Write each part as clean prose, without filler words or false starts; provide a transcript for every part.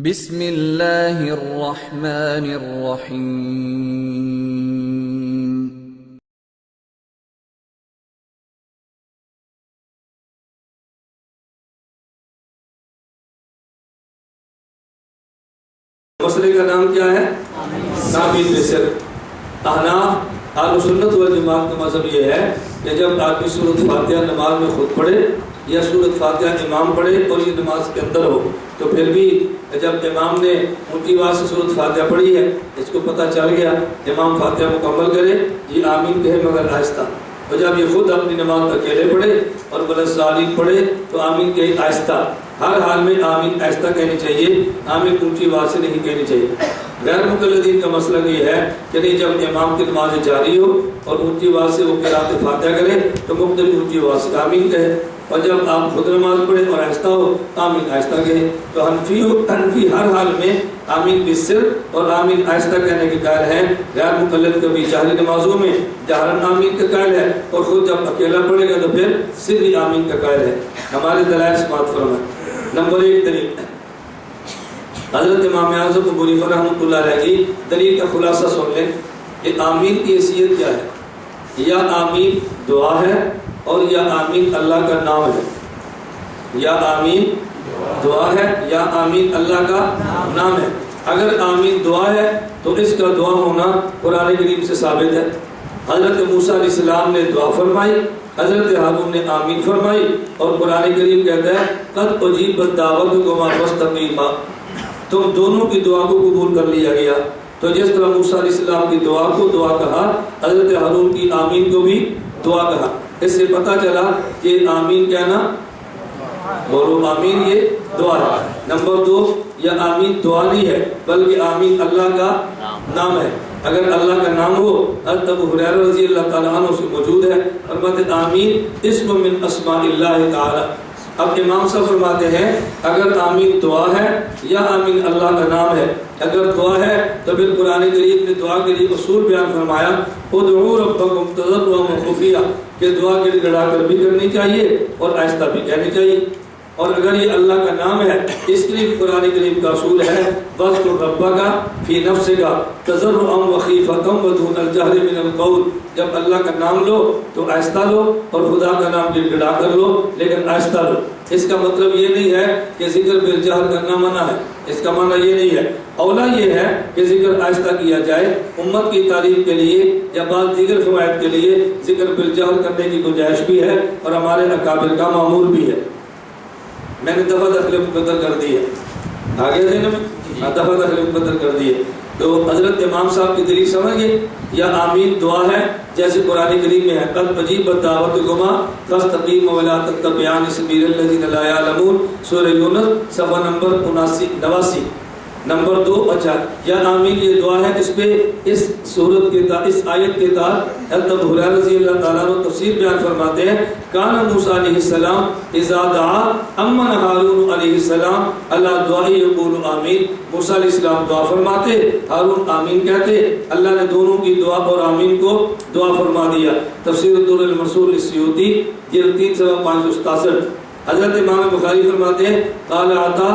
بسم اللہ الرحمن الرحیم۔ مسئلے کا نام کیا ہے؟ آمین بسر۔ احناف اہل سنت والجماعت کا مذہب یہ ہے کہ جب آدمی سورۃ فاتحہ نماز میں خود پڑھے یا سورۃ فاتحہ امام پڑھے اور یہ نماز کے اندر ہو تو پھر بھی جب امام نے اونچی آواز سے سورۃ فاتحہ پڑھی ہے، اس کو پتہ چل گیا امام فاتحہ مکمل کرے، یہ آمین کہے مگر آہستہ، اور جب یہ خود اپنی نماز اکیلے پڑھے اور وَلَضَّالِّينَ پڑھے تو آمین کہے آہستہ۔ ہر حال میں آمین آہستہ کہنی چاہیے، آمین اونچی آواز سے نہیں کہنی چاہیے۔ غیر مقلدین کا مسئلہ یہ ہے کہ نہیں، جب امام کی نماز جاری ہو اور اونچی آواز سے وہ قرأت فاتحہ کرے تو مختلف اونچی آواز سے آمین کہے، اور جب آپ خود نماز پڑھیں اور آہستہ ہو آمین آہستہ کہے۔ تو حنفی ہر حال میں آمین بالسر اور آمین آہستہ کہنے کے قائل ہیں۔ غیر مقلد کبھی جہری نمازوں میں جہرن آمین کا قائل ہے اور خود جب اکیلا پڑھے گا تو پھر سری آمین کا قائل ہے۔ ہمارے دلائل سماعت فرمائیں۔ نمبر 1 دلیل حضرت امام اعظم ابو حنیفہ رحمۃ اللہ علیہ کی دلیل کا خلاصہ سن لیں کہ آمین کی حیثیت کیا ہے۔ یا آمین دعا ہے اور یا آمین اللہ کا نام ہے۔ یا آمین دعا ہے یا آمین اللہ کا نام ہے۔ اگر آمین دعا ہے تو اس کا دعا ہونا قرآن کریم سے ثابت ہے۔ حضرت موسیٰ علیہ السلام نے دعا فرمائی، حضرت ہارون نے آمین فرمائی، اور قرآن کریم کہتا ہے قد اجیبت دعوتکما فاستقیما، تم دونوں کی دعا کو قبول کر لیا گیا۔ تو جس طرح موسیٰ علیہ السلام کی دعا کو دعا کہا، حضرت ہارون کی آمین کو بھی دعا کہا۔ اس سے پتہ چلا کہ آمین کہنا بولو آمین یہ دعا ہے۔ نمبر 2 یہ آمین دعا نہیں ہے بلکہ آمین اللہ کا نام ہے۔ اگر اللہ کا نام ہو، حضرت ابو ہریرہ رضی اللہ تعالیٰ عنہ سے موجود ہے، فرماتے آمین اسم من اسماء اللہ تعالیٰ۔ اب امام صاحب فرماتے ہیں اگر آمین دعا ہے یا آمین اللہ کا نام ہے۔ اگر دعا ہے تو پھر قرآن کریم نے دعا کے لیے اصول بیان فرمایا ادعوا ربکم تضرعا وخفیا، کہ دعا گڑ گڑا کر بھی کرنی چاہیے اور آہستہ بھی کہنی چاہیے۔ اور اگر یہ اللہ کا نام ہے اس کے لیے قرآن کریم کا اصول ہے وَاذْكُرْ رَبَّكَ فِي نَفْسِكَ تَضَرُّعًا وَخِيفَةً وَدُونَ الْجَهْرِ مِنَ الْقَوْلِ، جب اللہ کا نام لو تو آہستہ لو اور خدا کا نام گڑ گڑا کر لو لیکن آہستہ لو۔ اس کا مطلب یہ نہیں ہے کہ ذکر بالجہر کرنا منع ہے، اس کا معنی یہ نہیں ہے۔ اولا یہ ہے کہ ذکر آہستہ کیا جائے، امت کی تعلیم کے لیے یا بعض دیگر فوائد کے لیے ذکر بالجہر کرنے کی گنجائش بھی ہے اور ہمارے اکابر کا معمول بھی ہے۔ میں نے دفعہ دخل مقدر کر دی ہے، آگے دینے میں دفعہ دخل مقدر کر دی ہے۔ تو حضرت امام صاحب کی دلیل سمجھئے، یا آمین دعا ہے جیسے قرآن کریم میں ہے قد اجیبت دعوتکما فاستقیموا ولا تتبعان سبیل الذین لا یعلمون، سورہ یونس صفحہ نمبر 89۔ نمبر 2 اچھا یا آمین یہ دعا ہے اس پہ اس سورت کے اس آیت کے تحت حضرت ابو ہریرہ رضی اللہ تعالیٰ عنہ تفسیر بیان فرماتے ہیں کان موسیٰ علیہ السلام اذا دعا امن ہارون علیہ السلام اللہ دعائی یقول آمین۔ موسیٰ علیہ السلام دعا فرماتے، ہارون آمین کہتے، اللہ نے دونوں کی دعا اور آمین کو دعا فرما دیا۔ تفسیر الدر المنصور للسیوطی جلد 3 صفحہ 567۔ حضرت امام بخاری فرماتے ہیں قال عطا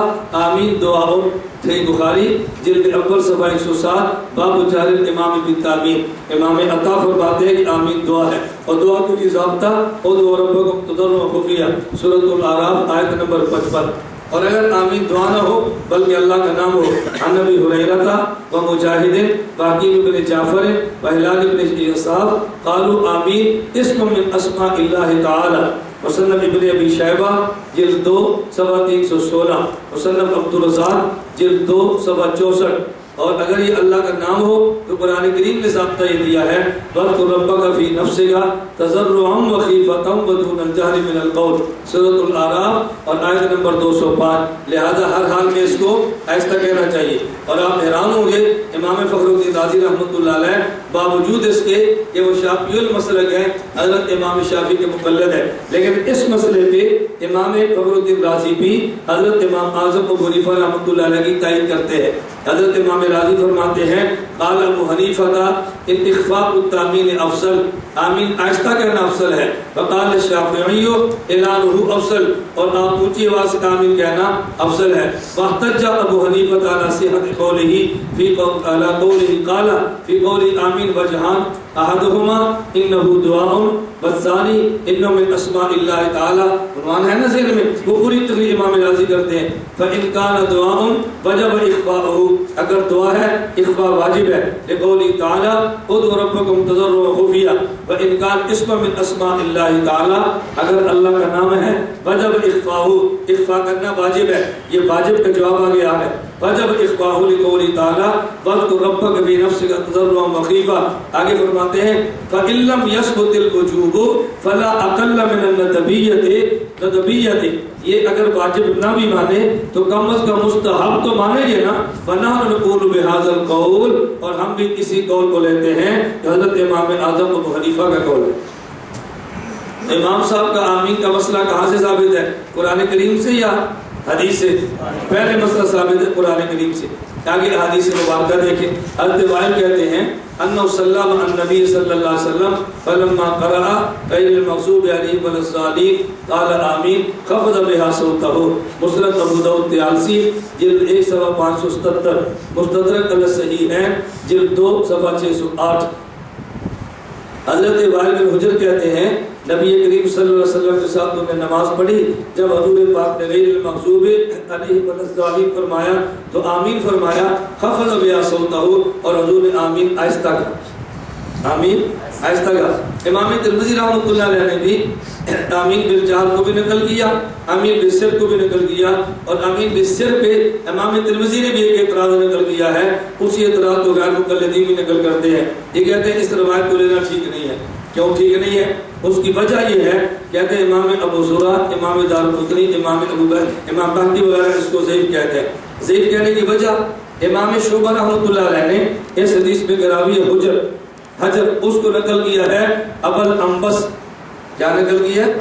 آمین دعاؤں تھے بخاری جلد اول صفحہ 107 باب جہر الامام بالتآمین۔ امام عطا فرماتے ہیں کہ آمین دعا ہے اور دعا کو کی ضابطہ ادعوا ربکم تضرعا وخفیا، سورۃ الاعراف آیت نمبر 55۔ اور اگر آمین دعا نہ ہو بلکہ اللہ کا نام ہو، عن ابی ہریرہ و مجاہد و حکیم بن جعفر و ہلال بن یساف قالوا آمین اسم من اسماء اللہ تعالی۔ مصنف ابن ابی شیبہ جلد 2 صفحہ 316، مصنف عبدالرزاق جلد 2 صفحہ 64۔ اور اگر یہ اللہ کا نام ہو تو قرآن کریم نے ضابطہ یہ دیا ہے وَاذْكُرْ رَبَّكَ فِي نَفْسِكَ تَضَرُّعًا وَخِيفَةً وَدُونَ الْجَهْرِ مِنَ الْقَوْلِ، سورۃ الاعراف اور آیت نمبر 205۔ لہذا ہر حال میں اس کو آہستہ کہنا چاہیے۔ اور آپ حیران ہوں گے امام فخر الدین رازی رحمۃ اللہ علیہ باوجود اس کے کہ وہ شافعی المسلک ہیں، حضرت امام شافعی کے مقلد ہیں، لیکن اس مسئلے پہ امام فخر الدین رازی بھی حضرت امام اعظم ابو حنیفہ رحمۃ اللہ علیہ کی تائید کرتے ہیں۔ حضرت امام راضی فرماتے ہیں قال ابو حنیفہ اخفاء التامین افضل، آمین آہستہ کہنا افضل ہے، وقال الشافعی اعلانہ افضل، اور آپ اونچی آواز سے آمین کہنا افضل ہے۔ واحتج ابو حنیفہ علی صحت قولہ فی قولہ قال فی قول آمین وجہان احدہما انہ دعاء والثانی انہ من اسماء اللہ تعالی، عنوان ہے نا ذہن میں، وہ پوری تقریر امام راضی کرتے ہیں۔ فإن كان دعاء وجب اخفاؤہ، اگر دعا ہے اخفاء واجب ہے، لقول تعالی ادعوا ربکم تضرعا وخفیا، وإن كان اسم من اسماء اللہ تعالی، اگر اللہ کا نام ہے وجب اخفاؤہ، اخفاء کرنا واجب ہے، یہ واجب کا جواب آ گیا ہے، وجب اخفاؤہ لقول تعالی واذکر ربک فی نفسک تضرعا وخیفا۔ آگے فرماتے ہیں فإن لم يثبت الوجوب فلا اقل من الندبیۃ، یہ اگر واجب نہ بھی مانے تو کم از کم مستحب تو مانے گے نا۔ ونحن نقول بهذا القول، اور ہم بھی اسی قول کو لیتے ہیں کہ حضرت امام اعظم ابو حنیفہ کا قول ہے۔ امام صاحب کا آمین کا مسئلہ کہاں سے ثابت ہے؟ قرآن کریم سے یا حدیث سے؟ پہلے مسئلہ ثابت ہے قرآن کریم سے، آگے حدیث مبارکہ دیکھیں۔ حضرت وائل کہتے ہیں انه صلی علی النبی صلی اللہ علیہ وسلم فلما قرأ غیر المغضوب علیہم ولا الضالین قال آمین خفض بها صوته، مسند ابو داؤد 83 جلد 1 صفحہ 577، مستدرک علی الصحیحین جلد 2 صفحہ 608۔ حضرت وائل بن حجر کہتے ہیں نبی کریم صلی اللہ علیہ وسلم کے ساتھ انہوں نے نماز پڑھی، جب حضور پاک نے غیر المغضوب علیہم ولا الضالین فرمایا تو آمین فرمایا، خفض بها صوته، اور حضور نے آمین آہستہ کہا، آمین آہستہ کہا۔ امام ترمذی رحمۃ اللہ علیہ نے بھی آمین بالجہر کو بھی نقل کیا، آمین بالسر کو بھی نقل کیا، اور آمین بالسر پہ امام ترمذی نے بھی ایک اعتراض نقل کیا ہے، اسی اعتراض کو غیر مقلدین بھی نقل کرتے ہیں۔ یہ کہتے ہیں اس روایت کو لینا ٹھیک نہیں ہے۔ کیوں ٹھیک نہیں ہے؟ اس کی وجہ یہ ہے، کہتے ہیں امام ابو زرع، امام دارقطنی، امام ابو بکر، امام بہقی وغیرہ اس کو ضعیف کہتے ہیں۔ ضعیف کہنے کی وجہ امام شعبہ رحمۃ اللہ علیہ نے اس حدیث میں راوی حجر اس کو نقل کیا ہے ابو الانبس، کیا نقل کیا ہے؟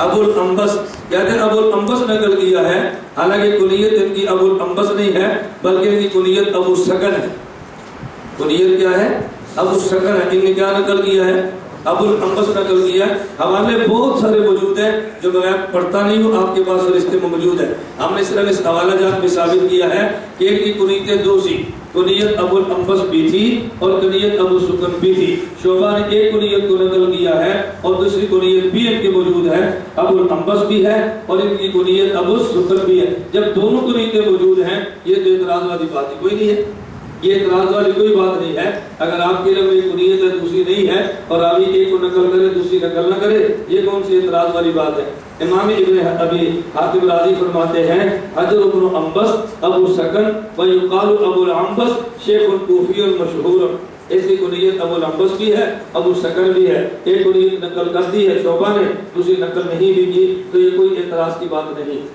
ابو الانبس، کہتے ہیں ابو الانبس نقل کیا ہے، حالانکہ کنیت ان کی ابو الانبس نہیں ہے بلکہ ان کی کنیت ابو سکن ہے۔ کنیت کیا ہے؟ ابو سکن ہے۔ ان نے کیا نقل کیا ہے؟ ابو الانبس نقل کیا ہے۔ حوالے بہت سارے موجود ہیں جو میں پڑھتا نہیں ہوں، آپ کے پاس رشتے میں موجود ہے۔ ہم نے صرف اس حوالہ جات میں ثابت کیا ہے کہ ایک کی کنیتیں دو سی، کنیت ابو الانبس بھی تھی اور کنیت ابو سکن بھی تھی۔ شعبہ نے ایک کنیت کو نقل کیا ہے اور دوسری کنیت بھی ان کے موجود ہے، ابو الانبس بھی ہے اور ان کی کنیت ابو سکن بھی ہے۔ جب دونوں کنیتیں موجود ہیں یہ تو اعتراض والی بات کوئی نہیں ہے، یہ اعتراض والی کوئی بات نہیں ہے۔ اگر آپ کے علم میں ایک کنیت ہے دوسری نہیں ہے اور راوی ایک کو نقل کرے دوسری نقل نہ کرے، یہ کون سی اعتراض والی بات ہے؟ امام ابن ابی حاتم رازی فرماتے ہیں حجر بن انبس ابو سکن ویقال ابو الانبس شیخ کوفی مشہور، اس کی کنیت ابو الانبس بھی ہے ابو سکن بھی ہے، ایک کنیت نقل کر دی ہے شعبہ نے، دوسری نقل نہیں بھی کی، تو یہ کوئی اعتراض کی بات نہیں۔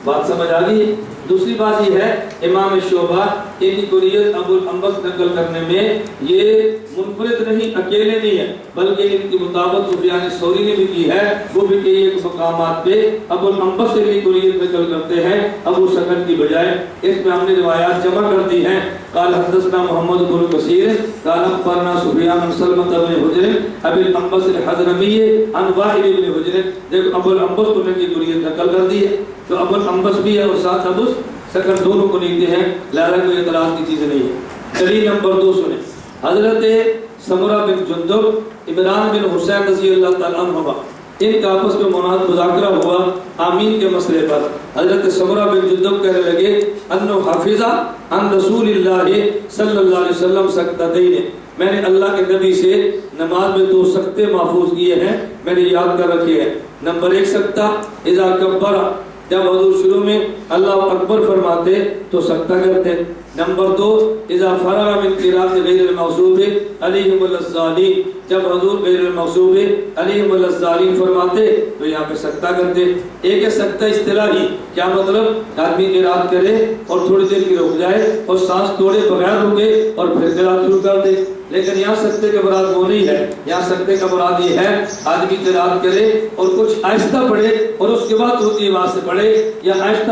بات سمجھ آ گئی؟ دوسری بات یہ ہے امام شعبہ ان کی کنیت ابو الانبس نقل کرنے میں یہ منفرد نہیں، اکیلے نہیں ہے، بلکہ ان کی مطابقت سفیان ثوری نے بھی کی ہے، وہ بھی کئی ایک مقامات پہ ابو الانبس سے بھی کنیت نقل کرتے ہیں ابو سکن کی بجائے۔ اس میں ہم نے روایات جمع کر دی ہیں۔ قال حدثنا محمد بن کثیر قال اخبرنا سفیان بن سلمہ بن حجر ابی الانبس الحضرمی عن وائل بن حجر، دیکھو ابو الانبس کو کی کنیت نقل کر دی ہے، تو ابو الانبس بھی ہے اور ساتھ ابو سکن دونوں کو نیتے ہیں، لہذا کوئی اعتراض کی چیز نہیں ہے۔ دلیل نمبر 2 سنیں، حضرت سمرہ بن جندب عمران بن حسین رضی اللہ تعالیٰ عنہ، ان کا آپس میں مذاکرہ ہوا آمین کے مسئلے پر۔ حضرت سمرہ بن جندب کہنے لگے انہ حافظہ عن رسول اللہ صلی اللہ علیہ وسلم سکتتین، میں نے اللہ کے نبی سے نماز میں 2 سکتے محفوظ کیے ہیں، میں نے یاد کر رکھے ہیں۔ نمبر 1 سکتہ اذا کبر، جب حضور شروع میں اللہ اکبر فرماتے تو سکتہ کرتے۔ نمبر 2 اذا فرغ من قراءۃ غیر المغضوب علیہم الضالین، جب حضور غیر المغضوب علیہم الضالین فرماتے تو یہاں پہ سکتہ کرتے۔ ایک ہے سکتہ اصطلاحی، کیا مطلب؟ آدمی قرات کرے اور تھوڑی دیر کی رک جائے اور سانس توڑے بغیر رکے اور پھر قرات شروع کر دے، لیکن یہاں سکتے کا مراد وہ نہیں ہے۔ یہاں سکتے کا مراد یہ ہے آدمی قرات کرے اور کچھ آہستہ پڑھے اور اس کے بعد اونچی آواز سے پڑھے، یا آہستہ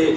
1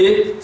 1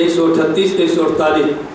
138 148।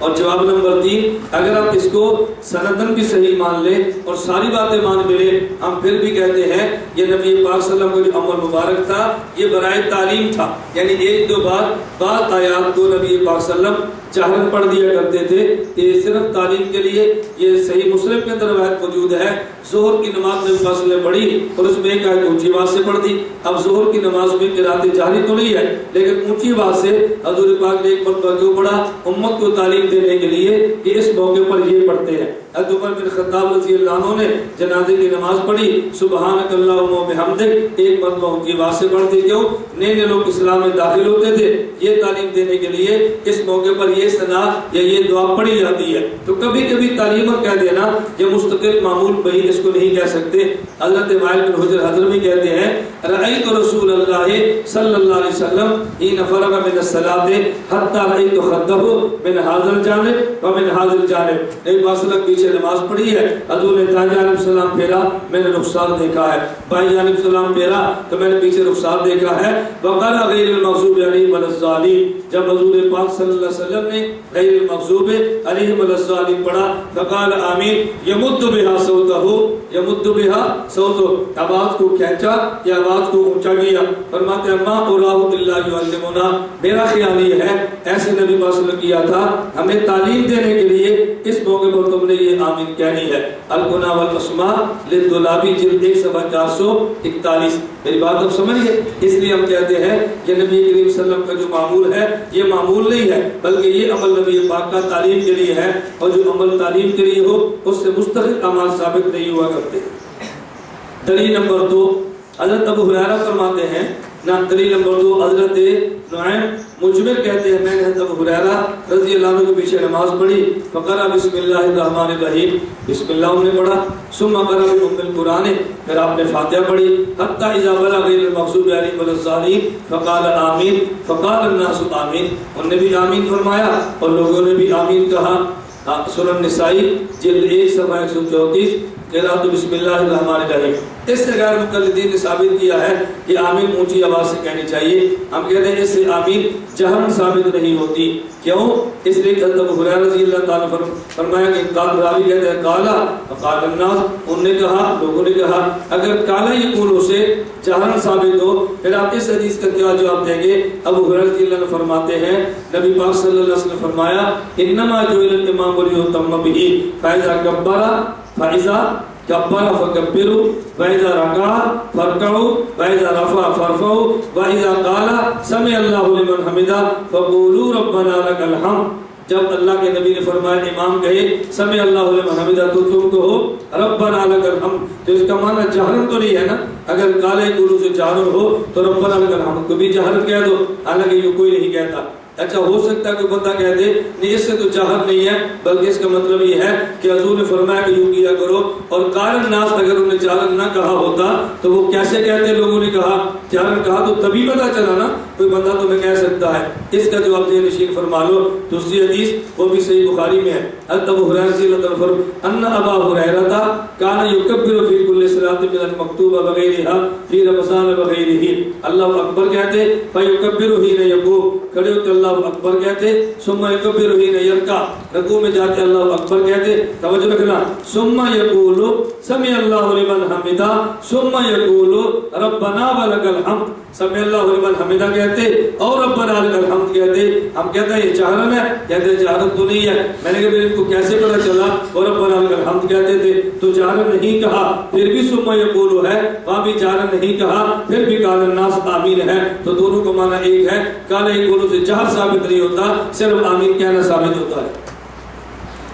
اور جواب نمبر 3، اگر آپ اس کو سندن بھی صحیح مان لیں اور ساری باتیں مان ملے، ہم پھر بھی کہتے ہیں یہ نبی پاک صلی اللہ علیہ وسلم کا جو عمل مبارک تھا یہ برائے تعلیم تھا، یعنی ایک دو بار بعض آیات کو نبی پاک صلی اللہ علیہ وسلم جہرن پڑھ دیا کرتے تھے، یہ صرف تعلیم کے لیے۔ یہ صحیح مسلم کے اندر روایت موجود ہے، ظہر کی نماز نبی پاک صلی اللہ علیہ وسلم نے پڑھی اور اس میں ایک آیت اونچی آواز سے پڑھ دی۔ اب ظہر کی نماز میں قرات جہری تو نہیں ہے، لیکن اونچی آواز سے حضور پاک نے ایک مرتبہ کیوں پڑھا؟ امت کو تعلیم دینے کے لیے کہ اس موقع پر یہ پڑھتے ہیں۔ حضرت عمر بن خطاب رضی اللہ عنہ نے جنازے کی نماز پڑھی، سبحانک اللہم و بحمدک، ایک مرتبہ اونچی آواز سے پڑھ دی۔ کیوں؟ نئے نئے لوگ اسلام میں داخل ہوتے تھے، یہ تعلیم دینے کے لیے اس موقع پر یہ ثنا یا یہ دعا پڑھی جاتی ہے۔ تو کبھی کبھی تعلیم اور کہہ دینا یہ مستقل معمول بھائی اس کو نہیں کہہ سکتے۔ حضرت وائل بن حجر حضرمی کہتے ہیں رأیت رسول اللہ صلی اللہ علیہ وسلم حین فرغ من الصلاۃ حتی رأیت خدہ من ھذا الجانب ومن ھذا الجانب، ایک واسلک پیچھے نماز پڑھی ہے، حضور نے دائیں جانب سلام پھیرا، میں نے رخسار دیکھا ہے، بائیں جانب سلام پھیرا تو میں نے پیچھے رخسار دیکھا ہے۔ وقال غیر المغضوب علیہم ولا الضالین، جب حضور پاک صلی اللہ علیہ وسلم نے غیر المغضوب علیہم ولا الضالین پڑھا فقال آمین یمد بہا صوتہ، یمد بہا صوتہ، آواز کو کھینچا یا آواز کو اونچا کیا۔ فرماتے ہیں ما اراہ الا یعلمنا، میرا خیال یہ ہے ایسے نبی پاک صلی اللہ علیہ وسلم کیا تھا، ہمیں تعلیم دینے کے لیے اس موقع پر تم نے یہ آمین کہنی ہے۔ الکنا والاسماء للدولابی جلد 1 صفحہ 441۔ میری بات اب سمجھئے، اس لیے ہم کہتے ہیں کہ نبی کریم صلی اللہ علیہ وسلم کا جو معمول ہے یہ معمول نہیں ہے، بلکہ یہ عمل نبی پاک کا تعلیم کے لیے ہے، اور جو عمل تعلیم کے لیے ہو اس سے مستقل اعمال ثابت نہیں ہوا کرتے۔ دلیل نمبر 2، حضرت ابو ہریرہ فرماتے ہیں، دلیل نمبر 2، حضرت نعیم مجمر کہتے ہیں میں نے حضرت ابو ہریرہ رضی اللہ عنہ کے پیچھے نماز پڑھی، فقرأ بسم اللہ الرحمن الرحیم، بسم اللہ انہوں نے پڑھا، ثم قرأ بأم القرآن، پھر آپ نے فاتحہ پڑھی، حتی اذا بلغ غیر المغضوب علیہم ولا الضالین فقال آمین، فقال الناس آمین، انہوں نے بھی آمین فرمایا اور لوگوں نے بھی آمین کہا۔ سنن نسائی جلد 1 صفحہ 134، قرأت بسم اللہ الرحمن الرحیم۔ اس سے غیر مقلدین نے ثابت کیا ہے کہ آمین اونچی آواز سے کہنی چاہیے۔ ہم کہتے ہیں اس سے آمین جہرن ثابت نہیں ہوتی، کیوں؟ اس لیے کہ حضرت ابو ہریرہ رضی اللہ تعالیٰ فرمایا کہ راوی کہتے ہیں کالا فقال الناس، انہوں نے کہا، لوگوں نے کہا۔ اگر کالا یقولو سے جہرن ثابت ہو پھر آپ اس حدیث کا کیا جواب دیں گے؟ ابو ہریرہ رضی اللہ عنہ فرماتے ہیں نبی پاک صلی اللہ علیہ وسلم نے فرمایا انما جعل الامام لیؤتم بہ فاذا کبر فاذا کبر فکبروا واذا رکع فرکعوا واذا رفع فرفعوا واذا قال سمع اللہ لمن حمدہ فقولوا ربنا لک الحمد۔ جب اللہ کے نبی نے فرمایا امام کہے سمع اللہ لمن حمدہ تو تم کہو ربنا لک الحمد، تو اس کا معنی جہرن تو نہیں ہے نا۔ اگر کالے گلو سے جہرن ہو تو ربنا لک الحمد کو بھی جہرن کہہ دو، حالانکہ یہ کوئی نہیں کہتا۔ اچھا ہو سکتا ہے کوئی بندہ کہہ دے نہیں اس سے تو جہر نہیں ہے، بلکہ اس کا مطلب یہ ہے کہ حضور نے فرمایا کہ یوں کیا کرو، اور قال الناس اگر انہوں نے جہرن نہ کہا ہوتا تو وہ کیسے کہتے؟ لوگوں نے کہا جہرن کہا تو تبھی پتہ چلا نا، کوئی بندہ تمہیں کہہ سکتا ہے۔ اس کا جواب ذہن نشین فرما لو۔ دوسری حدیث وہ بھی صحیح بخاری میں ہے، حضرت ابو ہریرہ رضی اللہ عنہ ان ابا ہریرہ کان یکبر فی کل صلاۃ من المکتوبہ وغیرہا فی رمضان وغیرہ، اللہ اکبر کہتے فیکبر حین یقوم، کھڑے ہوتے اللہ اکبر کہتے، ثم یکبر حین یرکع، رکوع میں جاتے اللہ اکبر کہتے، توجہ رکھنا، ثم یقول سمع اللہ لمن حمدہ، ثم یقول ربنا ولک الحمد، سمع اللہ لمن حمدہ کہتے اور ربنا لک الحمد کہتے۔ ہم کہتے ہیں یہ جہرن ہے، کہتے ہیں جہرن تو نہیں ہے۔ میں نے کہا ان کو کیسے پتہ چلا اور ربنا لک الحمد کہتے تھے؟ تو جہرن نہیں کہا، پھر بھی ثم یقول ہے، وہاں بھی جہرن نہیں کہا، پھر بھی قال الناس آمین ہے، تو دونوں کا معنی ایک ہے۔ قال یقول سے جہر ثابت نہیں ہوتا، صرف آمین کہنا ثابت ہوتا ہے۔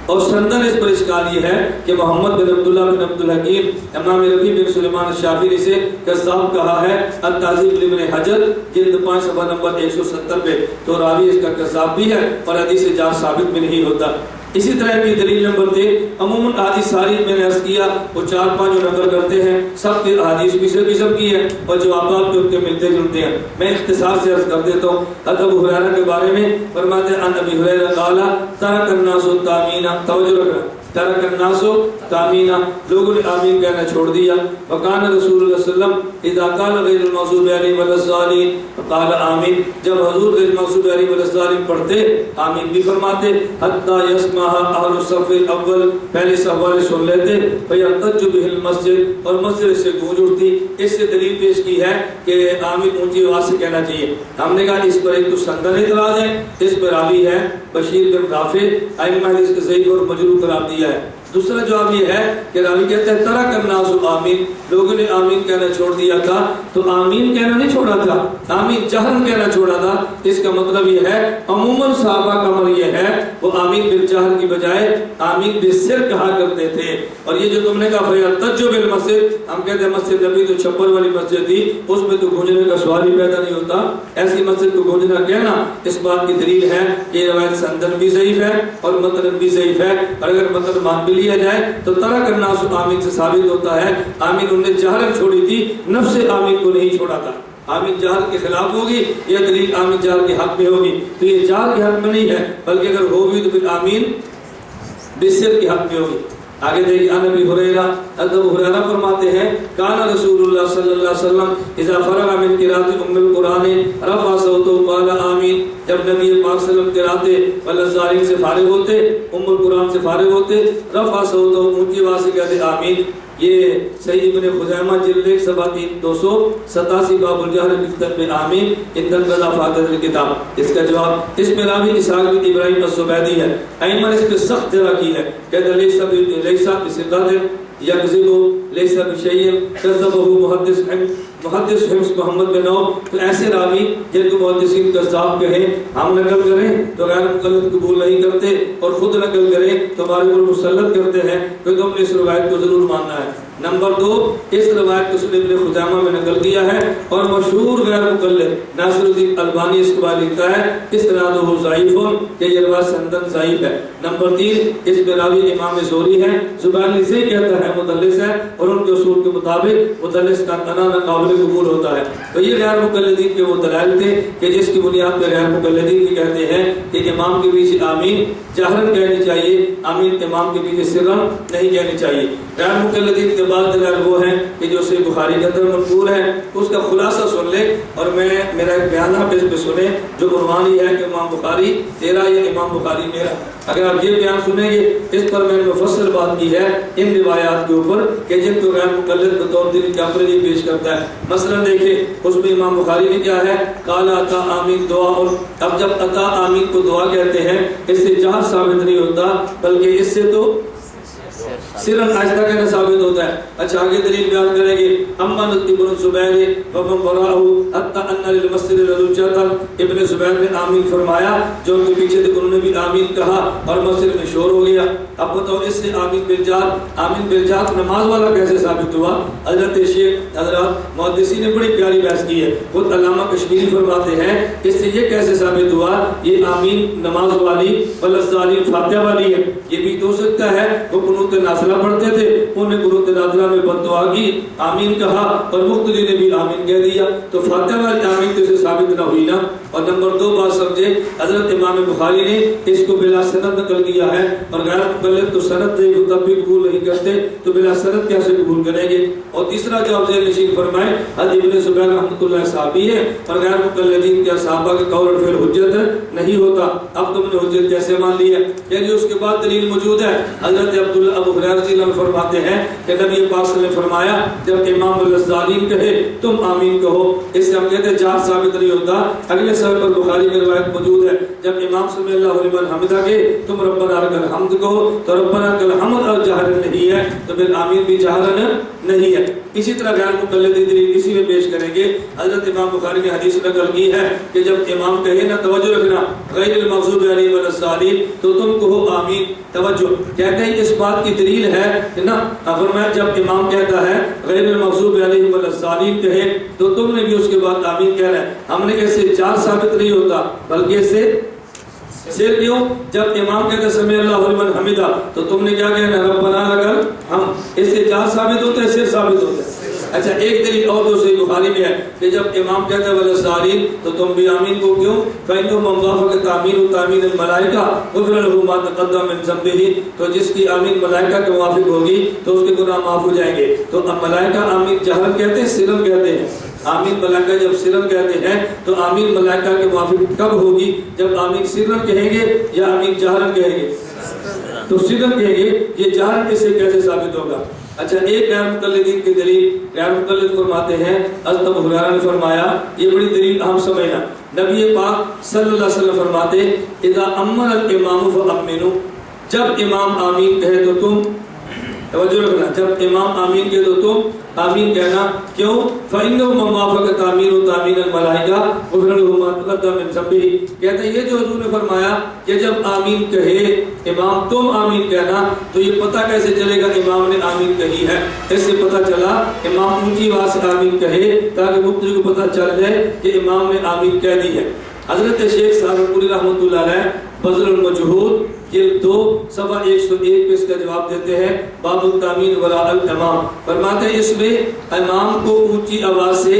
اور سندن اس پر اشکال یہ ہے کہ محمد بن عبداللہ بن عبد الحکیم امام ربیع بن سلیمان الشافعی نے سے کذاب کہا ہے التعذیب لابن حجر جلد 5 صفحہ نمبر 170 پہ، تو راوی اس کا کذاب بھی ہے اور حدیث جار ثابت بھی نہیں ہوتا۔ اسی طرح کی دلیل نمبر 3، عموماً احادیث ساری میں نے عرض کیا وہ 4-5 جو نقل کرتے ہیں سب کی احادیث کسی قسم کی ہے اور جوابات بھی ان کے ملتے جلتے ہیں۔ میں اختصار سے عرض کر دیتا ہوں۔ حضرت ابو ہریرہ کے بارے میں فرماتے ہیں ان ابی ہریرہ قال ترک الناس التامین، توجہ رکھنا، ترک الناس تامینا، لوگوں نے آمین کہنا چھوڑ دیا. وکان رسول اللہ صلی اللہ علیہ وسلم اذا قال غیر المغضوب علیہم ولا الضالین قال آمین، جب حضور غیر المغضوب علیہم ولا الضالین پڑھتے آمین بھی فرماتے. حتی یسمعها اہل الصف الاول، پہلے صف والے سن لیتے. فیرتج به المسجد، اور مسجد سے گونج اٹھتی. اس سے دلیل پیش کی ہے کہ آمین اونچی آواز سے کہنا چاہیے. ہم نے کہا اس پر ایک تو سندن اعتراض ہے، اس پر راوی ہے بشیر بن رافع، ائمہ حدیث کے ضعیف اور مجروح قرار دیا ہے. دوسرا جواب یہ ہے کہ راوی کہتا ہے ترک الناس آمین، لوگوں نے آمین کہنا چھوڑ دیا تھا. تو آمین کہنا نہیں چھوڑا تھا، آمین جہرن کہنا چھوڑا تھا. اس کا مطلب یہ ہے عموماً صحابہ کا عمل یہ ہے وہ آمین بالجہر کی بجائے آمین بالسر کہا کرتے تھے. اور یہ جو تم نے کہا فیرتج بالمسجد، ہم کہتے ہیں مسجد نبی تو چھپر والی مسجد تھی، اس میں تو گونجنے کا سوال ہی پیدا نہیں ہوتا. ایسی مسجد کو گونجنا کہنا اس بات کی دلیل ہے کہ یہ روایت سندن بھی ضعیف ہے اور متن بھی ضعیف ہے. اور اگر متن مان بھی لیا جائے تو ترک الناس آمین سے ثابت ہوتا ہے آمین انہوں نے جہرن چھوڑی تھی، نفس آمین کو نہیں چھوڑا تھا. آمین جہر کے خلاف ہوگی یا دلیل آمین جہر کے حق میں ہوگی؟ تو یہ جہر کے حق میں نہیں ہے، بلکہ اگر ہوگی تو پھر آمین بالسر کے حق میں ہوگی. آگے دیکھیں ان ابی ہریرہ، ابو ہریرہ فرماتے ہیں کان رسول اللہ صلی اللہ علیہ وسلم اذا فرغ من قراءۃ ام القرآن رفع صوته قال آمین، جب نبی پاک صلی اللہ علیہ وسلم قراءت والضالین سے فارغ ہوتے، ام القرآن سے فارغ ہوتے، رفع صوته اونچی آواز سے کہتے آمین. یہ صحیح ابن خزیمہ جلد 1 صفحہ 287 باب الجہر بالتکبیر میں آمین عند القضاء فاتحۃ الکتاب. اس کا جواب اس میں راوی اسحاق بن ابراہیم الزبیدی ہے. ائمہ نے اس پہ سخت جرح کی ہے، کہتے ہیں لیس بثقۃ یکذب لیس بشیء کذبہ محدث حمص محمد بن نو. تو ایسے راوی جن کو محدثین کذاب کہیں، ہم نقل کریں تو غیر مقلد قبول نہیں کرتے، اور خود نقل کریں تو ہمارے اوپر مسلط کرتے ہیں کہ تم نے اس روایت کو ضرور ماننا ہے. نمبر 2، اس روایت کو سنن ابن خزیمہ میں نقل کیا ہے اور مشہور غیر مقلد ناصر الدین البانی اس کے بارے لکھتا ہے اسنادہ ضعیف، کہ یہ روایت سندن ضعیف ہے. نمبر 3، اس میں راوی امام زہری ہے، زبانی سے کہتا ہے مدلس ہے، اور ان کے اصول کے مطابق مدلس کا تنانا قابل قبول ہوتا ہے. تو یہ غیر مقلدین کے وہ دلائل تھے کہ جس کی بنیاد پر غیر مقلدین بھی کہتے ہیں کہ امام کے پیچھے آمین جہرن کہنی چاہیے، آمین امام کے پیچھے سرن نہیں کہنی چاہیے. غیر مقلدین کے بعد دلائل وہ ہیں کہ جو صحیح بخاری کے اندر منقول ہے، اس کا خلاصہ سن لے اور میرا ایک بیان آپ اس پہ سنیں جو عنوان یہ ہے کہ امام بخاری تیرا یا امام بخاری میرا. اگر آپ یہ بیان سنیں گے، اس پر میں نے مفصل بات کی ہے ان روایات کے اوپر کہ جن کو غیر مقلد بطور دلیل جعفر یہ پیش کرتا ہے. مثلا دیکھیں اس میں امام بخاری نے کیا ہے، قال عطا آمین دعا. اور اب جب عطا آمین کو دعا کہتے ہیں اس سے جہر ثابت نہیں ہوتا، بلکہ اس سے تو سرن آہستہ کہنا ثابت ہوتا ہے. اچھا آگے دلیل بیان کریں گے. اما ابن زبیر ومن براءه حتى ان للمسجد لرجتا، ابن زبیر نے آمین فرمایا، جو ان کے پیچھے تھے انہوں نے بھی آمین کہا اور مسجد میں شور ہو گیا. اب بتاؤ اس سے آمین بالجہر نماز والا کیسے ثابت ہوا؟ حضرت شیخ حضرات محدثین نے بڑی پیاری بحث کی ہے. خود علامہ کشمیری فرماتے ہیں اس سے یہ کیسے ثابت ہوا یہ آمین نماز والی والضالین فاتحہ والی ہے. یہ بھی تو ہو سکتا ہے وہ قنوت نازلہ پڑھتے تھے، انہوں نے قنوت نازلہ میں بد دعا کی، آمین کہا اور مقتدی نے بھی آمین کہہ دیا، تو فاتحہ والی آمین تو اسے ثابت نہ ہوئی نا. اور نمبر 2 بات سمجھے، حضرت امام بخاری نے اس کو بلا سند نقل کیا ہے، اور غیر مقلد تو سند دے تب بھی قبول نہیں کرتے، تو بلا سند کیسے قبول کریں گے؟ اور تیسرا جو آپ ذہن نشین فرمائے، حضرت ابن زبیر رحمۃ اللہ صحابی ہے اور غیر مقلدین کے صحابہ کے قول اور فعل حجت نہیں ہوتا. اب تم نے حجت کیسے مان لی ہے؟ یعنی اس کے بعد دلیل موجود ہے. حضرت عبداللہ ابو ہریرہ رضی اللہ عنہ فرماتے ہیں کہ نبی پاک صلی اللہ علیہ وسلم نے فرمایا جب امام الضالین کہے تم آمین کہو. اس سے ہم کہتے ہیں جہر ثابت نہیں ہوتا. اگلے صفحے پر بخاری میں روایت موجود ہے جب امام صلی اللہ علیہ وسلم حمدہ کے تم ربنا لک الحمد کہو تو ربنا لک الحمد اور جہر نہیں ہے، تو پھر آمین بھی جہر نہیں ہے. اسی طرح غیر مقلد دلیل اسی میں پیش کریں گے. حضرت امام بخاری نے حدیث نقل کی ہے کہ جب امام کہے نا توجہ رکھنا غیر المغضوب علیہم ولا الضالین تو تم کہو آمین. توجہ کہتے ہیں اس بات کی دلیل ہے نا، فرمایا جب امام کہتا ہے غیر المغضوب علیہم ولا الضالین کہے تو تم نے بھی اس کے بعد آمین کہنا ہے. ہم نے کیسے جہر ثابت نہیں ہوتا بلکہ اس سے سر کیوں؟ جب امام کہتے سمع اللہ لمن حمدہ تو تم نے کیا کہنا ربنا لک الحمد. اس سے جہر ثابت ہوتا ہے سر ثابت ہوتا ہے؟ اچھا ایک دلیل اور جو صحیح بخاری میں ہے کہ جب امام کہتا ہے وَلَسَّالِينَ تو تم بھی آمین کو کیوں؟ فَإِنَّهُ مَنْ وَافَقَ تَعْمِينُ تَعْمِينَ الْمَلَائِكَةِ غُفِرَ لَهُ مَا تَقَدَّمَ مِنْ ذَنبِهِ، تو جس کی آمین ملائکہ کے موافق ہوگی تو اس کے گناہ معاف ہو جائیں گے۔ تو اب ملائکہ آمین جہرن کہتے ہیں سرن کہتے ہیں؟ آمین ملائکہ جب سرن کہتے ہیں تو آمین ملائکہ کے موافق کب ہوگی؟ جب آمین سرن کہیں گے یا آمین جہرن کہیں گے؟ تو سرن کہیں گے، یہ جہرن اسے کیسے ثابت ہوگا؟ اچھا ایک غیر مقلدین کی دلیل، غیر مقلد فرماتے ہیں حضرت ابو ہریرہ نے فرمایا، یہ بڑی دلیل اہم سمجھنا، نبی پاک صلی اللہ علیہ وسلم فرماتے اذا امن الامام فامنوا، جب امام آمین کہے تو تم توجہ رکھنا، جب امام آمین کہے تو تم آمین کہنا، کیوں؟ فَإِنَّهُ مَنْ وَافَقَ تَعْمِينُ تَعْمِينَ الْمَلَائِكَةِ غُفِرَ لَهُ مَا تَقَدَّمَ مِنْ ذَنبِهِ، کہتے ہیں یہ جو حضور نے فرمایا کہ جب آمین کہے امام تم آمین کہنا، تو یہ پتہ کیسے چلے گا امام نے آمین کہی ہے؟ اس سے پتہ چلا امام اونچی آواز سے آمین کہے تاکہ مقتدی کو پتہ چل جائے کہ امام نے آمین کہہ دی ہے۔ حضرت شیخ سہارنپوری رحمۃ اللہ علیہ بذل المجہود جلد 2 صفحہ 101 پہ اس کا جواب دیتے ہیں، باب التامین وراء الامام، فرماتے ہیں اس میں امام کو اونچی آواز سے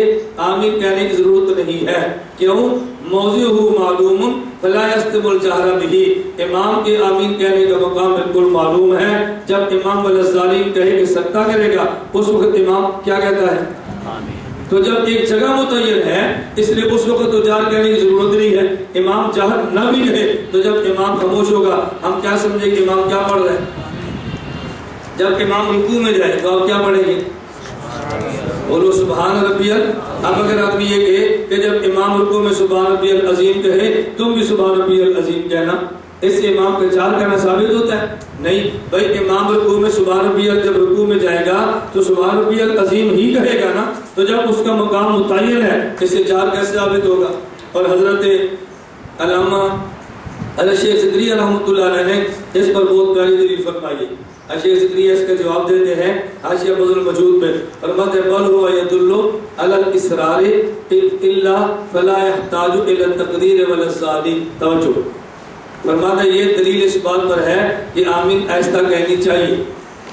آمین کہنے کی ضرورت نہیں ہے، کیوں؟ موضعہ معلوم فلا یستم الجہر بہ، امام کے آمین کہنے کا مقام بالکل معلوم ہے، جب امام وَلَسَّالِينَ کہے کہ سکتہ کرے گا اس وقت امام کیا کہتا ہے؟ تو جب ایک جگہ متعین ہے اس لیے اس وقت تو جہر کہنے کی ضرورت نہیں ہے، امام جہر نہ بھی کہے تو جب امام خاموش ہوگا ہم کیا سمجھیں کہ امام کیا پڑھ رہے ہیں؟ جب امام رکوع میں جائے تو آپ کیا پڑھیں گے؟ بولو سبحان ربی ال۔ اب اگر آدمی یہ کہے کہ جب امام رکوع میں سبحان ربی العظیم کہے تم بھی سبحان ربی العظیم کہنا، اس سے امام کا جہر کہنا ثابت ہوتا ہے؟ نہیں بھائی، امام رکوع میں سبحان ربی ال جب رکوع میں جائے گا تو سبحان ربی العظیم ہی کہے گا نا، تو جب اس کا مقام متعین ہے اس سے جہر کیسے ثابت ہوگا؟ اور حضرت علامہ شیخ زکریا رحمۃ اللہ علیہ نے اس پر بہت پیاری دلیل فرمائی ہے۔ شیخ زکریا اس کا جواب دیتے ہیں حاشیہ بذل المجہود میں، فرماتے ہیں بل هو يدل على الاصرار الا فلا يحتاج الى التقدير ولا الصادق، توجہ، فرماتا ہے یہ دلیل اس بات پر ہے کہ آمین ایسا کہنی چاہیے،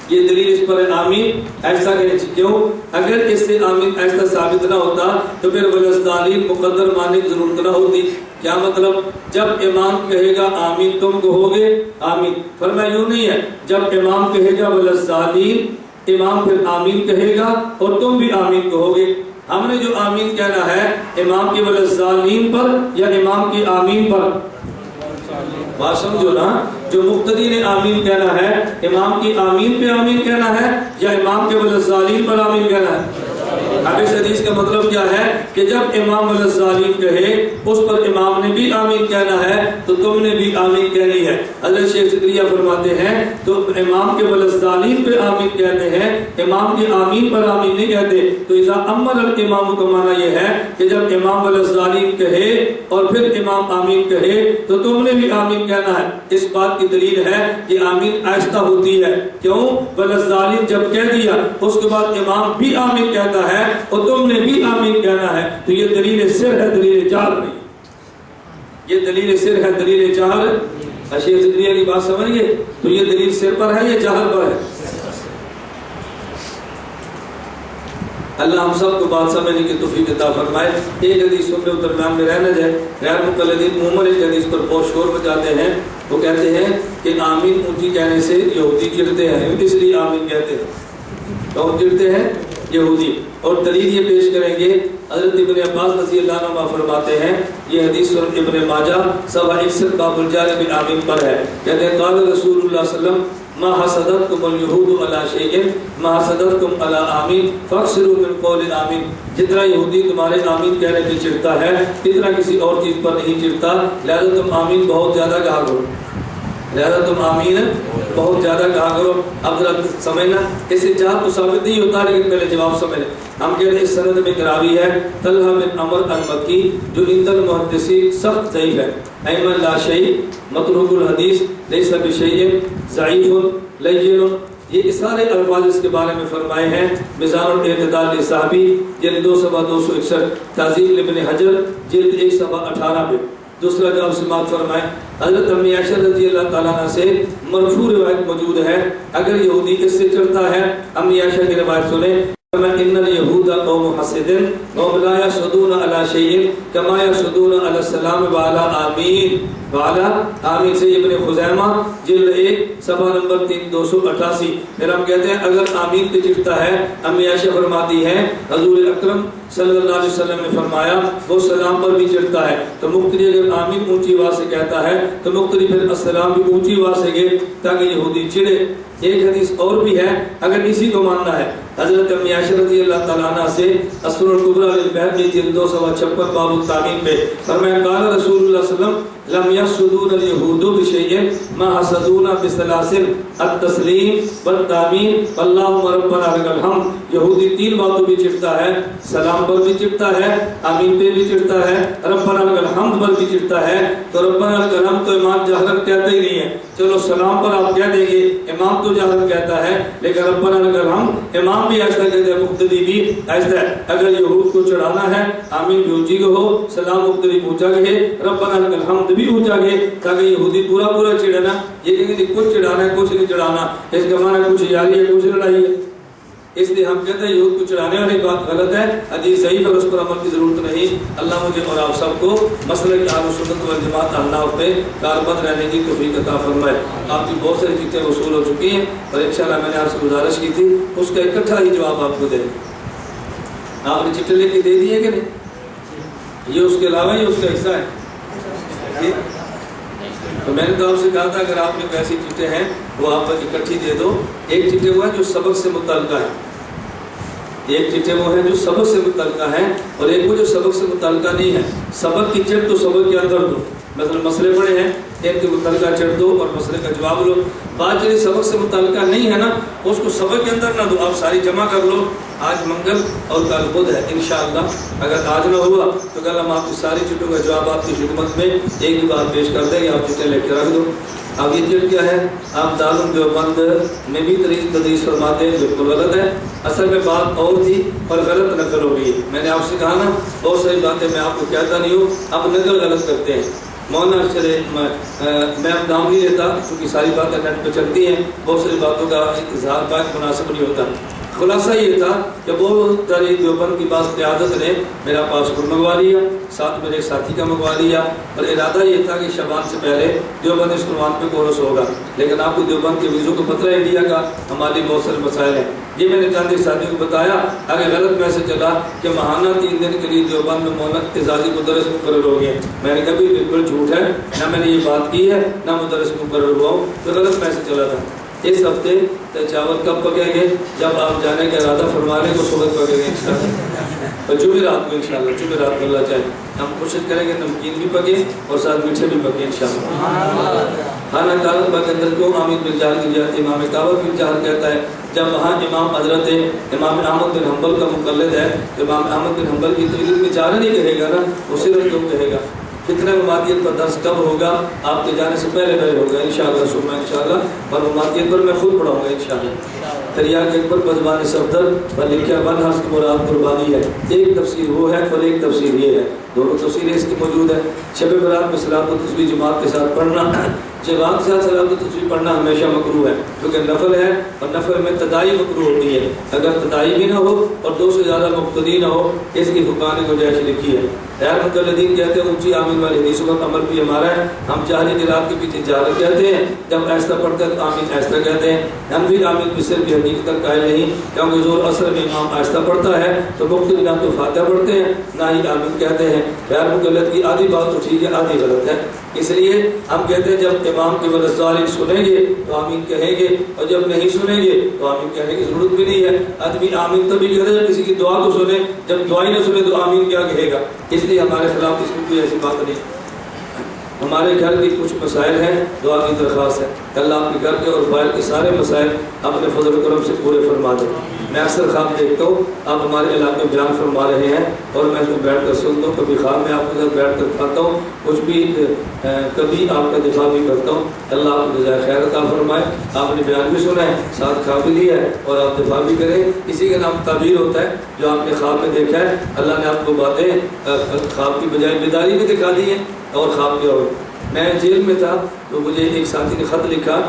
یہ دلیل اس پر ہے آمین ایسا کہنی چاہیے، کیوں؟ اگر اس سے آمین ایسا ثابت نہ ہوتا تو پھر وَلَسَّالِينَ مقدر ماننے کی ضرورت نہ ہوتی۔ کیا مطلب؟ جب امام کہے گا آمین تم کہو گے آمین، فرمایا یوں نہیں ہے، جب امام کہے گا وَلَسَّالِينَ امام پھر آمین کہے گا اور تم بھی آمین کہو گے۔ ہم نے جو آمین کہنا ہے امام کی وَلَسَّالِينَ پر یا امام کی آمین پر؟ بات سمجھو نا، جو مقتدی نے آمین کہنا ہے امام کی آمین پہ آمین کہنا ہے یا امام کے وَلَسَّالِينَ پر آمین کہنا ہے؟ اب اس حدیث کا مطلب کیا ہے کہ جب امام وَلَسَّالِينَ کہے اس پر امام نے بھی آمین کہنا ہے تو تم نے بھی آمین کہنی ہے۔ حضرت شیخ زکریا فرماتے ہیں تو امام کے وَلَسَّالِينَ پہ آمین کہتے ہیں، امام کی آمین پر آمین نہیں کہتے۔ تو اذا امن الامام کا معنی یہ ہے کہ جب امام وَلَسَّالِينَ کہے اور پھر امام آمین کہے تو تم نے بھی آمین کہنا ہے۔ اس بات کی دلیل ہے کہ آمین آہستہ ہوتی ہے، کیوں؟ وَلَسَّالِينَ جب کہہ دیا اس کے بعد امام بھی آمین کہتا ہے اور تم نے بھی آمین کہنا ہے، تو یہ دلیل سر ہے، دلیل جہر نہیں، یہ دلیل سر ہے، دلیل جہر۔ شیخ زکریا کی بات سمجھ گئے؟ تو یہ دلیل سر پر ہے یا جہر پر ہے؟ اللہ ہم سب کو بات سمجھنے کی توفیق عطا فرمائے۔ ایک حدیث سن لو درمیان میں رہنا جائے، غیر مقلدین عموماً ایک حدیث پر بہت شور مچاتے ہیں، وہ کہتے ہیں کہ آمین اونچی کہنے سے یہودی چڑھتے ہیں، اس لیے آمین کہتے ہیں۔ کون چڑھتے ہیں؟ یہودی۔ اور دلیل یہ پیش کریں گے، حضرت ابن عباس رضی اللہ عنہ فرماتے ہیں، یہ حدیث سنن ابن ماجہ صفحہ 61 باب الجار بالآمین پر ہے، کہتے ہیں قال رسول اللہ صلی اللہ علیہ وسلم ما حسدتکم اليہود علی شیء ما حسدتکم علی آمین فاکثروا من قول آمین، جتنا یہودی تمہارے آمین کہنے پہ چڑھتا ہے اتنا کسی اور چیز پر نہیں چڑھتا، لہذا تم آمین بہت زیادہ کہا کرو، لہذا تم آمین بہت زیادہ کہا کرو۔ اب ذرا سمجھنا، اس سے جہاں تو ثابت نہیں ہوتا، لیکن پہلے جواب سمجھنا۔ ہم کہتے ہیں اس سند میں راوی ہے طلحہ بن عمر المکی جو عند المحدثین سخت ضعیف ہے، ایمن لا شیء متروک الحدیث لیس بشیء ضعیف لین، یہ سارے الفاظ اس کے بارے میں فرمائے ہیں۔ میزان الاعتدال لصحابی جلد 2 صفحہ 261، تہذیب ابن حجر جلد 1 صفحہ 18 پہ۔ دوسرا جواب سماعت فرمائے، حضرت امی عائشہ رضی اللہ تعالیٰ عنہ سے مرفوع روایت موجود ہے، اگر یہودی اس سے چڑھتا ہے، امی عائشہ کی روایت سنیں، ان اليهود قوم حسد وهم لا يسدون على شيء كما يسدون على السلام وعلى آمین وعلى آمین سے ابن خزیمہ جلد 1 صفحہ نمبر 288. پھر ہم کہتے ہیں اگر آمین پہ چڑھتا ہے، امی عائشہ فرماتی ہے حضور اکرم صلی اللہ علیہ وسلم نے فرمایا وہ سلام پر بھی چڑھتا ہے. تو مقتدی اگر آمین اونچی آواز سے کہتا ہے تو مقتدی پھر السلام بھی اونچی آواز سے کہے تاکہ یہودی چڑھے. ایک حدیث اور بھی ہے اگر اسی کو ماننا ہے، حضرت امی عائشہ رضی اللہ تعالیٰ عنہ سے السنن الکبریٰ للبیہقی جلد 256 باب التعمیم پہ فرمایا قال رسول اللہ صلی اللہ علیہ وسلم لم يسدون اليهود بشيء ما حسدون بسلاسل التسلیم والتعمین اللہم ربنا لک الحمد. یہودی 3 باتوں بھی چڑھتا ہے، سلام پر بھی چڑھتا ہے، آمین پہ بھی چڑھتا ہے، ربنا لک الحمد پر بھی چڑھتا ہے. تو ربنا لک الحمد تو امام جہرن کہتا ہی نہیں ہے، چلو سلام پر آپ کہہ دیں گے، امام تو جہرن کہتا ہے لیکن ربنا لک الحمد امام بھی ایسا کہتے ہیں، مقتدی بھی ایسا ہے. اگر یہود کو چڑھانا ہے آمین بھی اونچی کو ہو، سلام مقتدی اونچا کہے، ربنا لک الحمد بھی اونچا گئے تاکہ یہودی پورا پورا چڑھنا. یہ کہیں گے کچھ چڑھانا ہے کچھ نہیں چڑھانا، اس کا معنی کچھ یاری ہے کچھ لڑائی ہے. اس لیے ہم کہتے ہیں یہود کو چڑھانے والی بات غلط ہے، حدیث صحیح پر اس پر عمل کی ضرورت نہیں. اللہ مجھے اور آپ سب کو مسلک اہل سنت والجماعت احناف پہ کاربند رہنے کی توفیق عطا فرمائے. آپ کی بہت ساری چیزیں وصول ہو چکی ہیں اور انشاءاللہ میں نے آپ سے گزارش کی تھی اس کا اکٹھا ہی جواب آپ کو دے دیں. آپ نے چٹھے لے کے دے دی ہے کہ نہیں؟ یہ اس کے علاوہ یہ اس کا حصہ ہے. تو میں نے تو آپ سے کہا تھا اگر آپ میں ایسی چیزیں ہیں وہ آپ اکٹھی دے دو. ایک چیزیں وہ ہے جو سبق سے متعلقہ ہے، ایک چیزیں وہ ہیں جو سبق سے متعلقہ ہیں اور ایک وہ جو سبق سے متعلقہ نہیں ہے. سبق کی چٹ تو سبق کے اندر دو، مثلا مسئلے پڑے ہیں ایک کے متعلقہ چٹ دو اور مسئلے کا جواب لو. بات جو سبق سے متعلقہ نہیں ہے نا اس کو سبق کے اندر نہ دو، آپ ساری جمع کر لو. آج منگل اور کل بدھ ہے انشاءاللہ. اگر آج نہ ہوا تو کل ہم آپ کی ساری چٹوں کا جواب آپ کی خدمت میں ایک ہی بات پیش کر دیں گے، آپ چٹیں لے کے رکھ دو. اب یہ چٹ کیا ہے؟ آپ دارالعلوم دیوبند میں بھی تدریس فرماتے ہیں، بالکل غلط ہے. اصل میں بات اور تھی پر غلط نقل ہو گئی. میں نے آپ سے کہا نا بہت ساری باتیں میں آپ کو کہتا نہیں ہوں، آپ نقل غلط کرتے ہیں. مولانا چلے میں اب نام نہیں لیتا کیونکہ ساری باتیں نیٹ پہ چلتی ہیں، بہت ساری باتوں کا اظہار پاک مناسب نہیں ہوتا. خلاصہ یہ تھا کہ بہت ساری دیوبند کی بعض قیادت نے میرا پاسپورٹ منگوا لیا، ساتھ میرے ساتھی کا منگوا لیا اور ارادہ یہ تھا کہ شبان سے پہلے دیوبند اسکولوان پہ کورس ہوگا. لیکن آپ کو دیوبند کے ویزوں کو پتہ ہے انڈیا کا ہمارے بہت سارے مسائل ہیں. یہ میں نے چند ایک ساتھیوں کو بتایا. اگر غلط میسج چلا کہ ماہانہ 3 دن کے لیے دیوبند میں مولانا اعزازی مدرس مقرر ہو گئے، میں نے کہا بھی بالکل جھوٹ ہے، نہ میں نے یہ بات کی ہے نہ مدرس مقرر ہوا ہوں. تو غلط میسج چلا تھا. اس ہفتے چاول کب پکیں گے؟ جب آپ جانے کا ارادہ فرما لیں تو صبح پکیں گے انشاءاللہ، اور جمعرات کو انشاءاللہ، جمعرات کو اللہ چاہے ہم کوشش کریں گے نمکین بھی پکے اور ساتھ میٹھے بھی پکے انشاءاللہ. خانہ کعبہ کے اندر کو آمین بالجہر کی جاتی، امام کعبہ بالجہر کہتا ہے. جب وہاں امام حضرت امام احمد بن حنبل کا مقلد ہے، امام احمد بن حنبل کی تقریر میں جہر نہیں کہے گا نا، وہ صرف کیوں کہے گا. فتنہ مماتیت پر درس کب ہوگا؟ آپ کے جانے سے پہلے ہوگا انشاءاللہ ثم انشاءاللہ. اور مماتیت پر میں خود پڑھاؤں گا انشاءاللہ. تریاق اکبر بزبان صفدر پر لکھا بن حرس کی مراد قربانی ہے. ایک تفسیر وہ ہے اور ایک تفسیر یہ ہے، دونوں تفسیریں اس کی موجود ہے. شب برات میں صلاۃ و تسبیح جماعت کے ساتھ پڑھنا، جماعت کے ساتھ صلاۃ و تسبیح پڑھنا ہمیشہ مکروہ ہے کیونکہ نفل ہے اور نفل میں تدائی مکروہ ہوتی ہے. اگر تدائی بھی نہ ہو اور 2 سے زیادہ مقتدی نہ ہو اس کی فقہاء نے گنجائش لکھی ہے. غیر مقلدین کہتے ہیں اونچی آمین والی حدیثوں کا عمل بھی ہمارا ہے. ہم جہری قرات کے پیچھے جہر کہتے ہیں، جب ایسا پڑھتے ہیں تو آمین ایسا کہتے ہیں. ہم بھی آمین بھی صرف حقیقت تک قائل نہیں کیونکہ زور اثر میں امام ایسا پڑھتا ہے تو مقتدی نہ تو فاتحہ پڑھتے ہیں نہ ہی آمین کہتے ہیں. غیر مقلد کی آدھی بات تو ٹھیک ہے آدھی غلط ہے. اس لیے ہم کہتے ہیں جب امام کے ولدالین سنیں گے تو آمین کہیں گے اور جب نہیں سنیں گے تو آمین کہنے کی ضرورت بھی نہیں ہے. آدمی آمین تبھی کہتا ہے جب کسی کی دعا کو سنے، جب دعا ہی نہ سنے تو آمین کیا کہے گا. اس لیے ہمارے خلاف اس میں کوئی ایسی بات نہیں. ہمارے گھر کے کچھ مسائل ہیں، دعا کی درخواست ہے اللہ آپ کے گھر کے اور باہر کے سارے مسائل اپنے فضل و کرم سے پورے فرما دیں. میں اکثر خواب دیکھتا ہوں آپ ہمارے علاقے میں بیان فرما رہے ہیں اور میں اس میں بیٹھ کر سنتا ہوں. کبھی خواب میں آپ کے ساتھ بیٹھ کر کھاتا ہوں، کچھ بھی کبھی آپ کا دفاع بھی کرتا ہوں. اللہ آپ کو جزائے خیر عطا فرمائے. آپ نے بیان بھی سنا ہے، ساتھ کھا بھی لیا ہے اور آپ دفاع بھی کریں. اسی کا نام تعبیر ہوتا ہے. جو آپ نے خواب میں دیکھا ہے اللہ نے آپ کو باتیں خواب کی بجائے بیداری بھی دکھا دی ہیں اور خواب کیا ہوئے. میں جیل میں تھا تو مجھے ایک ساتھی نے خط لکھا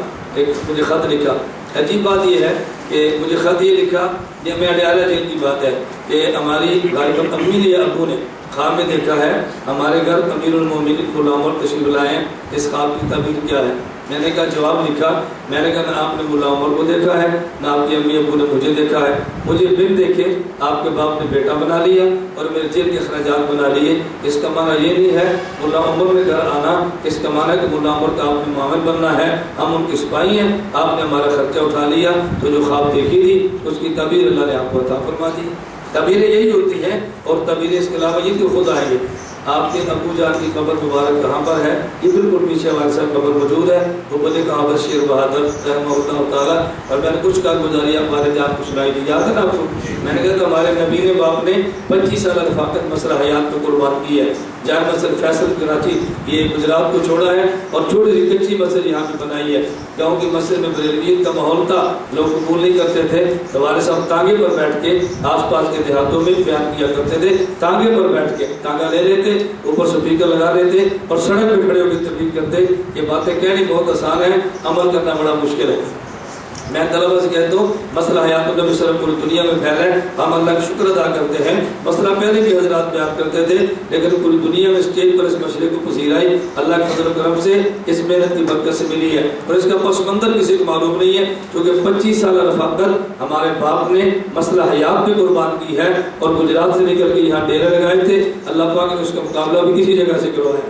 عجیب بات یہ ہے کہ مجھے خط یہ لکھا، یہ میں اڈیالہ جیل کی بات ہے کہ ہماری غالباً امی نے یا ابو نے خواب میں دیکھا ہے ہمارے گھر امیر المومنین غلام عمر تشریف لائے ہیں، اس خواب کی تعبیر کیا ہے؟ میں نے کہا جواب لکھا، میں نے کہا نہ آپ نے غلام عمر کو دیکھا ہے نہ آپ کی امی ابو نے مجھے دیکھا ہے، مجھے بن دیکھے آپ کے باپ نے بیٹا بنا لیا اور میرے جیل کے اخراجات بنا لیے۔ اس کا معنی یہ نہیں ہے غلام عمر نے گھر آنا، اس کا معنی ہے کہ غلام عمر کا آپ نے معامل بننا ہے، ہم ان کے سپاہی ہیں، آپ نے ہمارا خرچہ اٹھا لیا۔ تو جو خواب دیکھی تھی اس کی تعبیر اللہ نے آپ کو عطا فرما دی۔ تعبیریں یہی ہوتی ہیں، اور تعبیریں اس کے علاوہ یہ کہ خود آئیں گے۔ آپ کے ابو جان کی قبر مبارک کہاں پر ہے؟ یہ بالکل پیچھے ہمارے ساتھ قبر موجود ہے۔ وہ بولے کہاں پر شیر بہادر رحمہ اللہ تعالیٰ، اور میں نے کچھ کارگزاری ہمارے جان کو سنائی دی، یاد ہے نا آپ کو؟ میں نے کہا تو ہمارے نبی نے باپ نے 25 سالہ رفاقت مسئلہ حیات کو قربان کی ہے۔ جامع مسجد فیصل کراچی یہ گجرات کو چھوڑا ہے، اور چھوٹی سی کچی مسجد یہاں پہ بنائی ہے۔ گاؤں کی مسجد میں بریلویت کا ماحول تھا، لوگ قبول نہیں کرتے تھے، ہمارے صاحب تانگے پر بیٹھ کے آس پاس کے دیہاتوں میں بیان کیا کرتے تھے، تانگے پر بیٹھ کے تانگا لے لیتے، اوپر سپیکر لگا لیتے اور سڑک پہ کھڑے ہو کے تقریر کرتے۔ یہ باتیں کہنی بہت آسان ہے، عمل کرنا بڑا مشکل ہے۔ میں طلبہ سے کہتا ہوں مسئلہ حیات النبی صلی اللہ علیہ وسلم پوری دنیا میں پھیلا ہے، ہم اللہ کا شکر ادا کرتے ہیں۔ مسئلہ پہلے بھی حضرات بیان کرتے تھے، لیکن پوری دنیا میں اسٹیج پر اس مسئلے کو پذیر آئی، اللہ کے فضل و کرم سے اس محنت کی برکت سے ملی ہے، اور اس کا پس منظر کسی کو معلوم نہیں ہے، کیونکہ 25 سالہ رفاقت ہمارے باپ نے مسئلہ حیات پہ قربان کی ہے، اور گجرات سے نکل کے یہاں ڈیرے لگائے تھے۔ اللہ پاک نے اس کا مقابلہ بھی کسی جگہ سے کروایا۔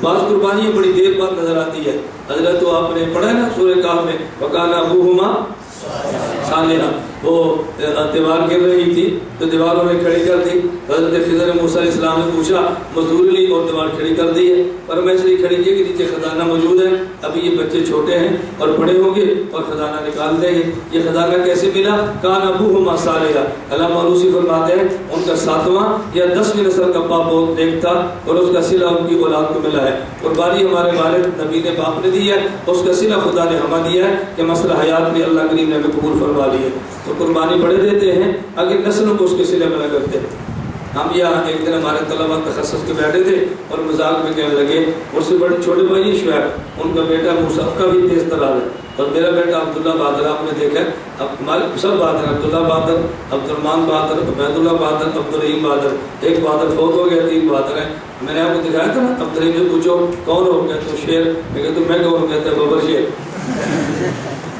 بعض قربانی بڑی دیر بعد نظر آتی ہے، حضرت تو آپ نے پڑھا ہے نا سورہ کہف میں وَقَالَ أَبُوهُمَا صَالِحًا، وہ دیوار گر رہی تھی تو دیوار انہوں نے کھڑی کر دی۔ حضرت خضر موسیٰ علیہ السلام نے پوچھا، مزدوری لی اور دیوار کھڑی کر دی ہے، پر میں اس لیے کھڑی کی کہ نیچے خزانہ موجود ہے، ابھی یہ بچے چھوٹے ہیں اور بڑے ہوں گے اور خزانہ نکال دیں گے۔ یہ خزانہ کیسے ملا؟ کان ابوہما صالحا، علامہ علوسی فرماتے ہیں ان کا 7واں یا 10ویں نسل کا باپ بہت نیک تھا، اور اس کا صلہ ان کی اولاد کو ملا ہے۔ قربانی ہمارے والد نبی نے باپ نے دی ہے، اس کا صلہ خدا نے ہمیں دیا ہے کہ مسئلہ حیات میں اللہ کریم نے ہمیں قبول فرما لی ہے۔ تو قربانی بڑے دیتے ہیں اگر نسلوں کو اس کے صلے میں نہ کرتے۔ ہم یہاں ایک دن ہمارے طلبہ تخصص کے بیٹھے تھے اور مذاق میں کہنے لگے، اس سے بڑے چھوٹے بھائی شعیب، ان کا بیٹا موسیٰ کا بھی تیز ترار ہے، اور میرا بیٹا عبداللہ بہادر آپ نے دیکھا، اب ہمارے سب بہادر، عبداللہ بہادر، عبدالرحمان بہادر، عبید اللہ بہادر، عبدالرحیم بہادر، ایک بہادر فوت ہو گیا، 3 بہادر ہیں۔ میں نے آپ کو دکھایا تھا نا، عبدالرحیم سے پوچھو کون ہو، کہتے شیر، میں کہتا ہوں میں کون ہوں، کہتے ہیں ببر شیر۔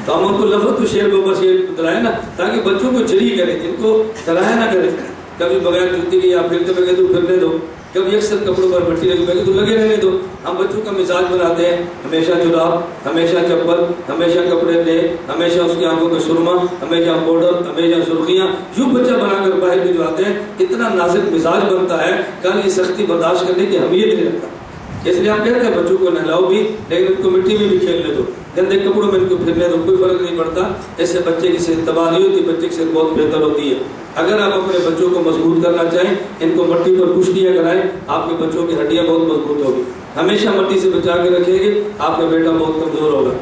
تو ہم ان کو لفظ تو شیر ببر شیر دلائے نا، تاکہ بچوں کو جری کرے، ان کو ڈرایا نہ کرے۔ کبھی بغیر جوتی کے یا پھرتے میں کہتے پھرنے دو، کبھی اکثر کپڑوں پر مٹی لگی میں تو لگے رہنے دو۔ ہم بچوں کا مزاج بناتے ہیں، ہمیشہ جراب، ہمیشہ چپل، ہمیشہ کپڑے لے، ہمیشہ اس کی آنکھوں میں سرما، ہمیشہ پاؤڈر، ہمیشہ سرخیاں، یوں بچہ بنا کر باہر بھجواتے ہیں۔ اتنا نازک مزاج بنتا ہے، کل یہ سختی برداشت کرنے کی اہمیت نہیں رکھتا۔ اس لیے ہم کہتے ہیں بچوں کو نہلاؤ بھی، لیکن ان کو مٹی میں بھی کھیلنے دو، گندے کپڑوں میں ان کو پھرنے دو، کوئی فرق نہیں پڑتا۔ اس سے بچے کی صحت تباہ نہیں ہوتی، بچے کی صحت بہت بہتر ہوتی ہے۔ اگر آپ اپنے بچوں کو مضبوط کرنا چاہیں، ان کو مٹی پر کشتیاں کرائیں، آپ کے بچوں کی ہڈیاں بہت مضبوط ہوگی۔ ہمیشہ مٹی سے بچا کے رکھیں گے، آپ کا بیٹا بہت کمزور ہوگا۔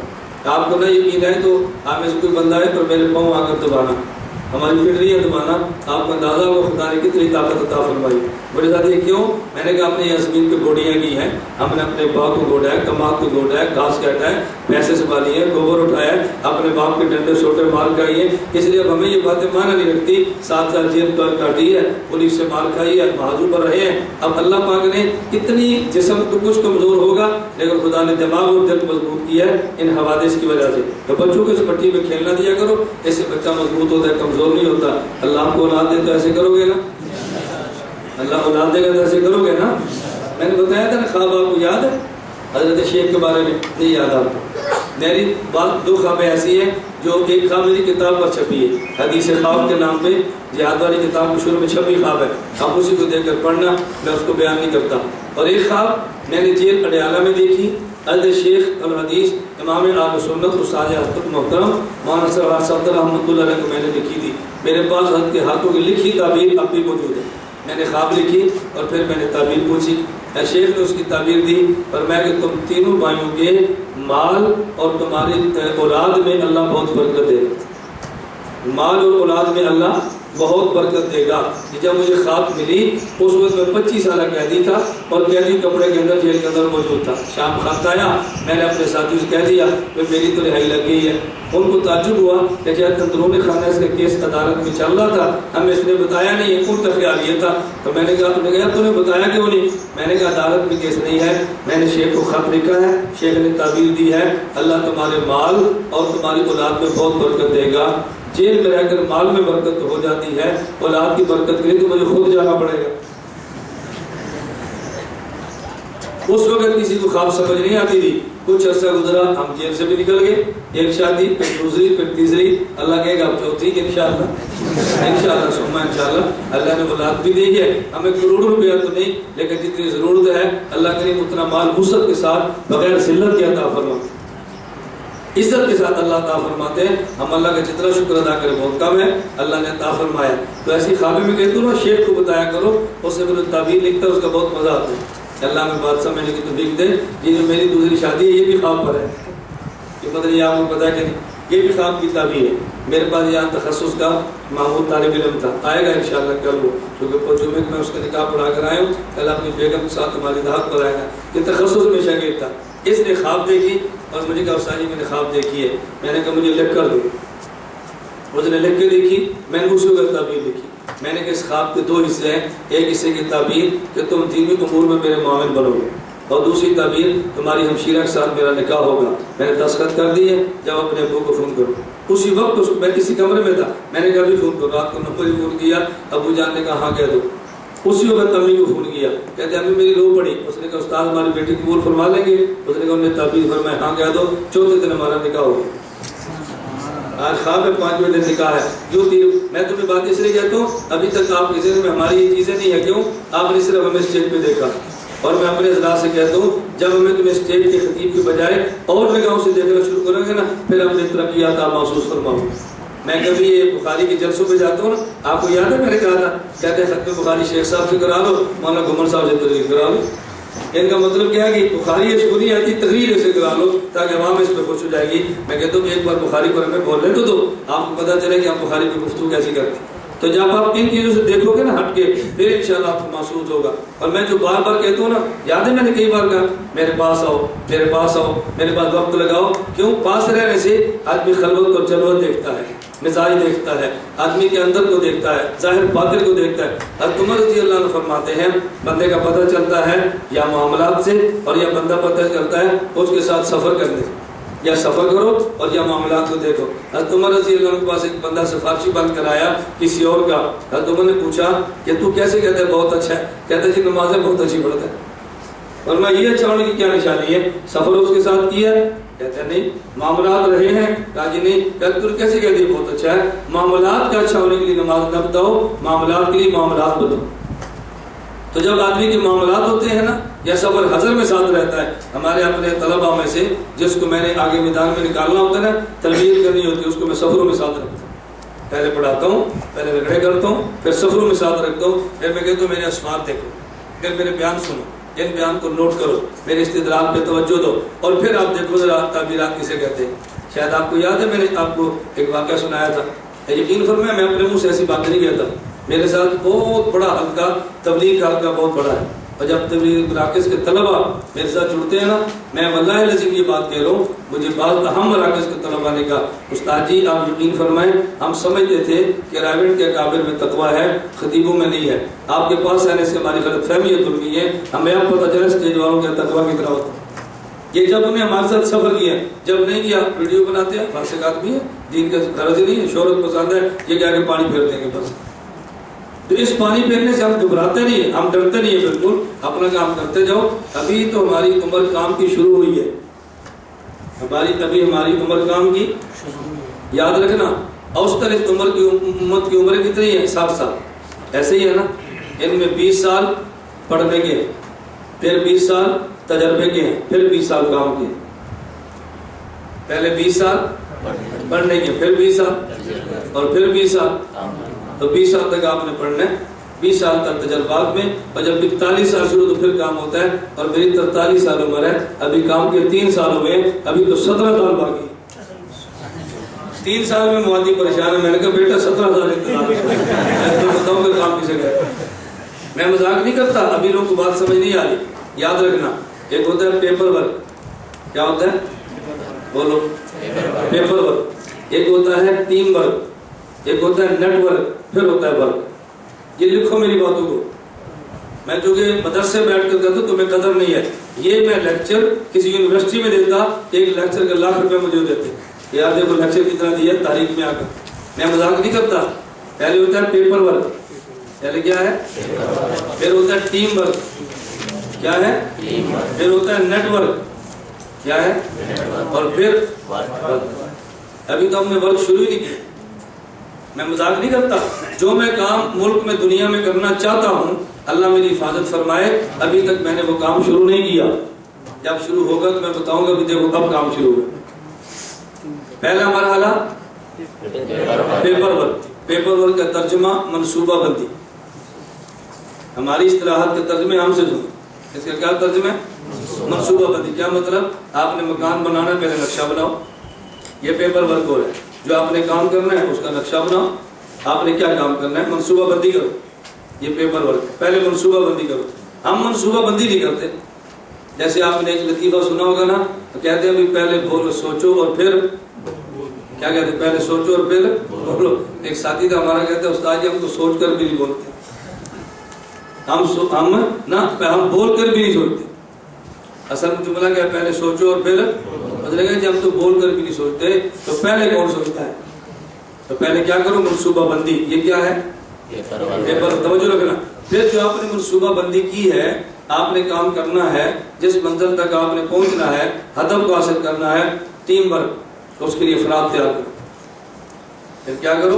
آپ کو نہ یقین ہے تو آپ میں سے کوئی بندہ ہے تو میرے پاؤں آ کر دبانا، ہماری پنڈلی ہے دبانا، آپ کو اندازہ ہو خدا نے کتنی طاقت عطا فرمائی۔ بڑے ساتھ یہ کیوں؟ میں نے کہا اپنے یہ زمین پہ گوڑیاں کی ہیں، ہم نے اپنے باپ کو گوڑا ہے، کماق کو گوڑا ہے، گھاس کاٹا ہے، پیسے سنبھالی ہے، گوبر اٹھایا ہے، اپنے باپ کے ڈنڈے چھوٹے مار کھائی ہیں۔ اس لیے اب ہمیں یہ باتیں مانا نہیں رکھتی، 7 سال جیل پر کاٹی ہے، پولیس سے مار کھائی ہے، بازو پر رہے ہیں۔ اب اللہ پاک نے اتنی جسم تو کچھ کمزور ہوگا، لیکن خدا نے دماغ اور دل مضبوط کیا ہے ان حوادث کی وجہ سے۔ تو بچوں کو اس مٹی میں کھیلنا دیا کرو، اس سے بچہ مضبوط ہوتا ہے، کمزور نہیں ہوتا۔ اللہ آپ کو اولاد دے تو ایسے کرو گے نا، اللہ اولاد دے گا تو ایسے کرو گے نا۔ میں نے بتایا تھا نا خواب آپ کو یاد ہے، حضرت شیخ کے بارے میں نہیں یاد آپ کو؟ میری بات 2 خوابیں ایسی ہیں جو ایک خواب میری کتاب پر چھپی ہے، حدیث خواب کے نام پہ جہاد والی کتاب کے شروع میں چھپی خواب ہے، آپ اسی کو دیکھ کر پڑھنا، میں اس کو بیان نہیں کرتا۔ اور ایک خواب میں نے جیل اڈیالہ میں دیکھی، حضرت شیخ الحدیث امام اہل سنت استاد حضرت محترم مولانا سرور صدر رحمۃ اللہ علیہ کو میں نے لکھی تھی۔ میرے پاس حضرت کے ہاتھوں کی لکھی تعبیر اب بھی موجود ہے۔ میں نے خواب لکھی اور پھر میں نے تعبیر پوچھی، شیخ نے اس کی تعبیر دی، اور میں کہ تم تینوں بھائیوں کے مال اور تمہاری اولاد میں اللہ بہت برکت دے، مال اور اولاد میں اللہ بہت برکت دے گا. جب مجھے خواب ملی اس وقت میں 25 سالہ قیدی تھا اور قیدی کپڑے کے اندر جیل کے اندر موجود تھا. شام خط آیا, میں نے اپنے ساتھیوں سے کہہ دیا کہ میری تو رہائی لگ گئی ہے. ان کو تعجب ہوا کہ جب اندرونی خانہ اس کا کیس عدالت میں چل رہا تھا, ہمیں اس نے بتایا نہیں. ان کا خیال یہ تھا. تو میں نے کہا تو نے بتایا کیوں نہیں؟ میں نے کہا عدالت میں کیس نہیں ہے, میں نے شیخ کو خط لکھا ہے, شیخ نے تعبیر دی ہے, اللہ تمہارے مال اور تمہاری اولاد میں بہت برکت دے گا. جیل میں رہ کر مال میں برکت ہو جاتی ہے, اولاد کی برکت کے لیے تو مجھے خود جانا پڑے گا. اس وقت کسی کو خواب سمجھ نہیں آتی تھی. کچھ عرصہ گزرا, ہم جیل سے بھی نکل گئے. ایک شادی, پھر دوسری, پھر تیسری, اللہ کہے گا اب چوتھی انشاءاللہ ثم انشاءاللہ. اللہ نے اولاد بھی دی ہے, ہمیں کروڑوں روپیہ تو نہیں لیکن جتنی ضرورت ہے اللہ کریم اتنا مال وسعت کے ساتھ بغیر ذلت کے عطا فرمائے. عزت کے ساتھ اللہ عطا فرماتے ہیں. ہم اللہ کا جتنا شکر ادا کریں بہت کم ہے. اللہ نے عطا فرمایا. تو ایسی خوابیں میں کہتا ہوں نا, شیخ کو بتایا کرو, اس سے پھر تعبیر لکھتا ہے, اس کا بہت مزہ آتا ہے. اللہ میں بات سمجھنے کی توفیق دے. یہ جو میری دوسری شادی ہے یہ بھی خواب پر ہے, یہ پتہ نہیں آپ کو پتا ہے کہ نہیں, یہ بھی خواب کی تعبیر ہے. میرے پاس یہاں تخصص کا محمود طالب علم تھا, آئے گا انشاءاللہ کل وہ, کیونکہ جمعے میں اس کا نکاح پڑھا کر آیا ہوں. کل اپنی بیگم کے ساتھ ہماری دعوت پر آئے گا. یہ تخصص میں شاگرد تھا. اس نے خواب دیکھی اور مجھے کہا استاد جی میں نے خواب دیکھی ہے. میں نے کہا مجھے لکھ کر دو. اس نے لکھ کے دیکھی, میں نے اسی وقت تعبیر لکھی. میں نے کہا اس خواب کے 2 حصے ہیں. ایک حصے کی تعبیر کہ تم دینی امور میں میرے معاون بنو گے, اور دوسری تعبیر تمہاری ہمشیرہ کے ساتھ میرا نکاح ہوگا. میں نے دستخط کر دیے. جب اپنے ابو کو فون کرو. اسی وقت میں کسی کمرے میں تھا, میں نے کہا بھی فون کرو. رات کو 9 بجے فون کیا, ابو جان نے کہا ہاں کہہ دو. اسی وقت امی کو فون کیا, کہتے امی میری رو پڑی. اس نے کہا استاد ہماری بیٹی قبول فرما لیں گے. اس نے کہا انہیں تعبیر فرمائے ہاں کہہ دو. چوتھے دن ہمارا نکاح ہو گیا. آج خواب میں 5ویں دن نکاح ہے. جو میں تمہیں بات اس لیے کہتا ہوں, ابھی تک آپ کے ذہن میں ہماری یہ چیزیں نہیں ہے. کیوں؟ آپ نے صرف ہمیں اسٹیج پہ دیکھا. اور میں اپنے حضرات سے کہتا ہوں جب ہمیں تمہیں اسٹیج کے خطیب کے بجائے اور نگاہوں سے دیکھنا شروع کریں گے نا, پھر اپنی ترقیات آپ محسوس فرماؤ. میں کبھی یہ بخاری کے جلسوں پہ جاتا ہوں نا, آپ کو یاد ہے میں نے کہا تھا, کہتے ہیں ختم بخاری شیخ صاحب سے کرا لو, مولانا گھمر صاحب سے تقریر کرا لو. ان کا مطلب کیا ہے کہ بخاری اس کو نہیں آتی, تقریر اسے کرا لو تاکہ عوام اس پہ خوش ہو جائے گی. میں کہتا ہوں ایک بار بخاری پر ہمیں بولنے تو دو, آپ کو پتہ چلے کہ ہم بخاری پہ گفتگو کیسی کرتے ہیں. تو جب آپ ان چیزوں سے دیکھو گے نا ہٹ کے, پھر انشاءاللہ آپ کو محسوس ہوگا. اور میں جو بار بار کہتا ہوں نا, یاد ہے میں نے کئی بار کہا میرے پاس آؤ, میرے پاس آؤ, میرے پاس وقت لگاؤ. کیوں؟ پاس رہنے سے آدمی خلوت اور جلوت دیکھتا ہے, مزاج دیکھتا ہے, آدمی کے اندر کو دیکھتا ہے, ظاہر باطن کو دیکھتا ہے. حضرت عمر رضی اللہ عنہ فرماتے ہیں بندے کا پتہ چلتا ہے یا معاملات سے, اور یا بندہ پتہ چلتا ہے اس کے ساتھ سفر کرنے سے. یا سفر کرو اور یا معاملات کو دیکھو. حضرت عمر رضی اللہ عنہ کے پاس ایک بندہ سفارشی بند کرایا کسی اور کا. حضرت عمر نے پوچھا کہ تو کیسے؟ کہتا ہے بہت اچھا ہے. کہتا ہے جی نمازیں بہت اچھی پڑھتا ہے. اور میں یہ اچھا ہونے کی کیا نشانی ہے؟ سفر اس کے ساتھ کیا ہے؟ کہتا ہے نہیں. معاملات رہے ہیں؟ کہا جی نہیں. کہتا تو کیسے کہتی ہے بہت اچھا ہے؟ معاملات کا اچھا ہونے کے لیے نماز نہ بتاؤ, معاملات کے لیے معاملات بتاؤ. تو جب آدمی کے معاملات ہوتے ہیں نا, یا سفر حضر میں ساتھ رہتا ہے. ہمارے اپنے طلباء میں سے جس کو میں نے آگے میدان میں نکالنا ہوتا ہے نا, تربیت کرنی ہوتی ہے, اس کو میں سفروں میں ساتھ رکھتا ہوں. پہلے پڑھاتا ہوں, پہلے رگڑے کرتا ہوں, پھر سفروں میں ساتھ رکھتا ہوں. پھر میں کہتا ہوں میرے اسمار دیکھو, پھر میرے بیان سنو, ان بیان کو نوٹ کرو, میرے استدلال پہ توجہ دو, اور پھر آپ دیکھو ذرا تعبیرات کسے کہتے ہیں. شاید آپ کو یاد ہے میں نے آپ کو ایک واقعہ سنایا تھا. یقین فرمائیں میں اپنے منہ سے ایسی باتیں نہیں کہتا. میرے ساتھ بہت بڑا حلقہ, تبلیغ کا حلقہ بہت بڑا ہے. اور جب تبلیغ مراکز کے طلباء میرے ساتھ جڑتے ہیں نا, میں واللہ العظیم یہ بات کہہ رہا ہوں, مجھے بعض اہم مراکز کے طلباء نے کہا استاد جی آپ یقین فرمائیں ہم سمجھتے تھے کہ رائیوڈ کے اکابر میں تقویٰ ہے, خطیبوں میں نہیں ہے. آپ کے پاس آنے سے ہماری غلط فہمی ہے, تم ہے, ہمیں اب پتہ چلا اسٹیج والوں کے تقویٰ کی طرح ہوتا ہے. یہ جب انہیں ہمارے ساتھ سفر کیا, جب نہیں کیا ویڈیو بناتے ہیں, فاسق آدمی ہے, دین کا غرض ہی نہیں ہے, شہرت پسند ہے, یہ کہہ کے پانی پھیر دیں گے بس. تو اس پانی پھیرنے سے ہم گھبراتے نہیں ہیں, ہم ڈرتے نہیں ہیں, بالکل اپنا کام کرتے جاؤ. ابھی تو ہماری عمر کام کی شروع ہوئی ہے, ہماری عمر کام کی, یاد رکھنا. اوسطن اس عمر کی امت کی عمریں کتنی ہیں؟ 60 سال. ایسے ہی ہے نا, ان میں 20 سال پڑھنے کے, پھر 20 سال تجربے کے ہیں, پھر 20 سال کام کے. پہلے 20 سال پڑھنے کے, پھر 20 سال, اور پھر 20 سال. تو 20 سال تک آپ نے پڑھنا ہے, 20 سال تک تجربات میں, اور جب 41 سال شروع تو پھر کام ہوتا ہے. اور میری 43 سال عمر ہے, ابھی کام کے 3 سال ہوئے, ابھی تو 17 سال باقی. 3 سال میں موادی پریشان ہے. میں نے کہا بیٹا 17,000 انتظار میں تو بتاؤں گا کام کسے گئے. میں مذاق نہیں کرتا. ابھی لوگوں کو بات سمجھ نہیں آ رہی. یاد رکھنا ایک ہوتا ہے پیپر ورک. کیا ہوتا ہے بولو؟ Paper work. ایک ہوتا ہے ٹیم ورک, ایک ہوتا ہے نیٹ ورک, پھر ہوتا ہے ورک. یہ لکھو میری باتوں کو. میں چونکہ مدرسے بیٹھ کر کرتا تو تمہیں قدر نہیں ہے. یہ میں لیکچر کسی یونیورسٹی میں دیتا, ایک لیکچر کے لاکھ روپے مجھے دیتے. یار دیکھو لیکچر کتنا دیا تاریخ میں آ کر. میں مذاق نہیں کرتا. پہلے ہوتا ہے پیپر ورک, پہلے کیا ہے, پھر ہوتا ہے ٹیم ورک, کیا ہے, پھر ہوتا ہے نیٹ ورک, کیا ہے, اور پھر ابھی تو ہم نے ورک شروع ہی نہیں کیا. میں مذاق نہیں کرتا. جو میں کام ملک میں دنیا میں کرنا چاہتا ہوں اللہ میری حفاظت فرمائے, ابھی تک میں نے وہ کام شروع نہیں کیا. جب شروع ہوگا تو میں بتاؤں گا کہ دیکھو کب کام شروع ہوگا. پہلا مرحلہ پیپر ورک. پیپر ورک کا ترجمہ منصوبہ بندی. ہماری اصطلاحات کے ترجمے ہم سے سنو. اس کا کیا ترجمہ ہے؟ منصوبہ بندی. کیا مطلب؟ آپ نے مکان بنانا ہے, پہلے نقشہ بناؤ. یہ پیپر ورک ہو رہا ہے. جو آپ نے کام کرنا ہے اس کا نقشہ بناؤ. آپ نے کیا کام کرنا ہے, منصوبہ بندی کرو. یہ پیپر ورک ہے. پہلے منصوبہ بندی کرو. ہم منصوبہ بندی نہیں کرتے. جیسے آپ نے ایک لطیفہ سنا ہوگا نا, تو کہتے ہیں پہلے بولو سوچو اور پھر کیا کہتے ہیں, پہلے سوچو اور پھر بولو. ایک ساتھی تھا ہمارا, کہتے ہیں استاد جی ہم تو سوچ کر بھی نہیں بولتے. ہم بول کر بھی نہیں سوچتے. اصل میں جملہ کیا ہے, پہلے سوچو اور پھر مطلب ہم تو بول کر بھی نہیں سوچتے. تو پہلے کون سوچتا ہے؟ تو پہلے کیا کرو, منصوبہ بندی. یہ کیا ہے؟ پیپر. توجہ رکھنا. پھر جو آپ نے منصوبہ بندی کی ہے, آپ نے کام کرنا ہے, جس منزل تک آپ نے پہنچنا ہے, ہدف کو حاصل کرنا ہے, ٹیم ورک. تو اس کے لیے افراد تیار کرو. پھر کیا کرو؟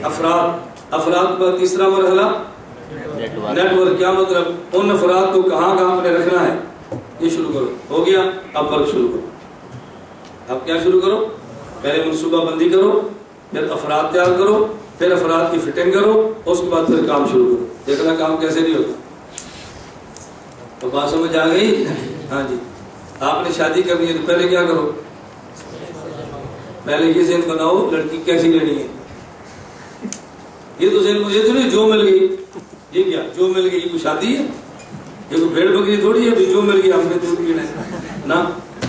افراد. افراد کا تیسرا مرحلہ نیٹ ورک. کیا مطلب؟ ان افراد کو کہاں کہاں نے رکھنا ہے, یہ شروع کرو. ہو گیا, اب ورک شروع کرو. اب کیا شروع کرو؟ پہلے منصوبہ بندی کرو, پھر افراد تیار کرو, پھر افراد کی فٹنگ کرو, اس کے بعد پھر کام شروع کرو. دیکھنا کام کیسے نہیں ہوتا. تو بات سمجھ آ گئی؟ ہاں جی. آپ نے شادی کرنی ہے تو پہلے کیا کرو؟ پہلے یہ ذہن بناؤ لڑکی کیسی لینی ہے. یہ تو ذہن مجھے تو نہیں جو مل گئی. یہ کیا جو مل گئی, یہ کوئی شادی ہے؟ یہ کوئی بھیڑ بکری تھوڑی ہے جو مل گئی ہم نے دودھ پینا ہے نا.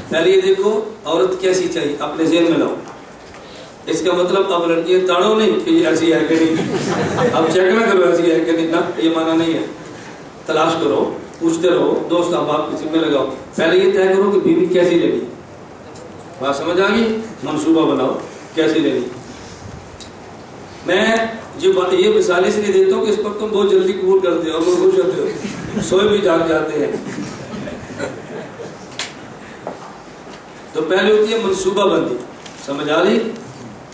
پہلے یہ دیکھو عورت کیسی چاہیے, اپنے ذہن میں لاؤ. اس کا مطلب اب لڑکیاں تاڑو نہیں کہ یہ ایسی ہے کہ نہیں, اب چیک نہ کرو ایسی ہے کہ نہیں نا, یہ معنی نہیں ہے. تلاش کرو, پوچھتے رہو, دوست احباب کسی میں لگاؤ. پہلے یہ طے کرو کہ بیوی کیسی لینی. بات سمجھ آ گئی؟ منصوبہ بناؤ کیسی لینی. میں یہ مثال اس لیے دیتا ہوں کہ اس پر تم بہت جلدی قبول کرتے ہو اور خوش ہوتے ہو, سوئے بھی جاگ جاتے ہیں. تو پہلے ہوتی ہے منصوبہ بندی, سمجھ آ رہی,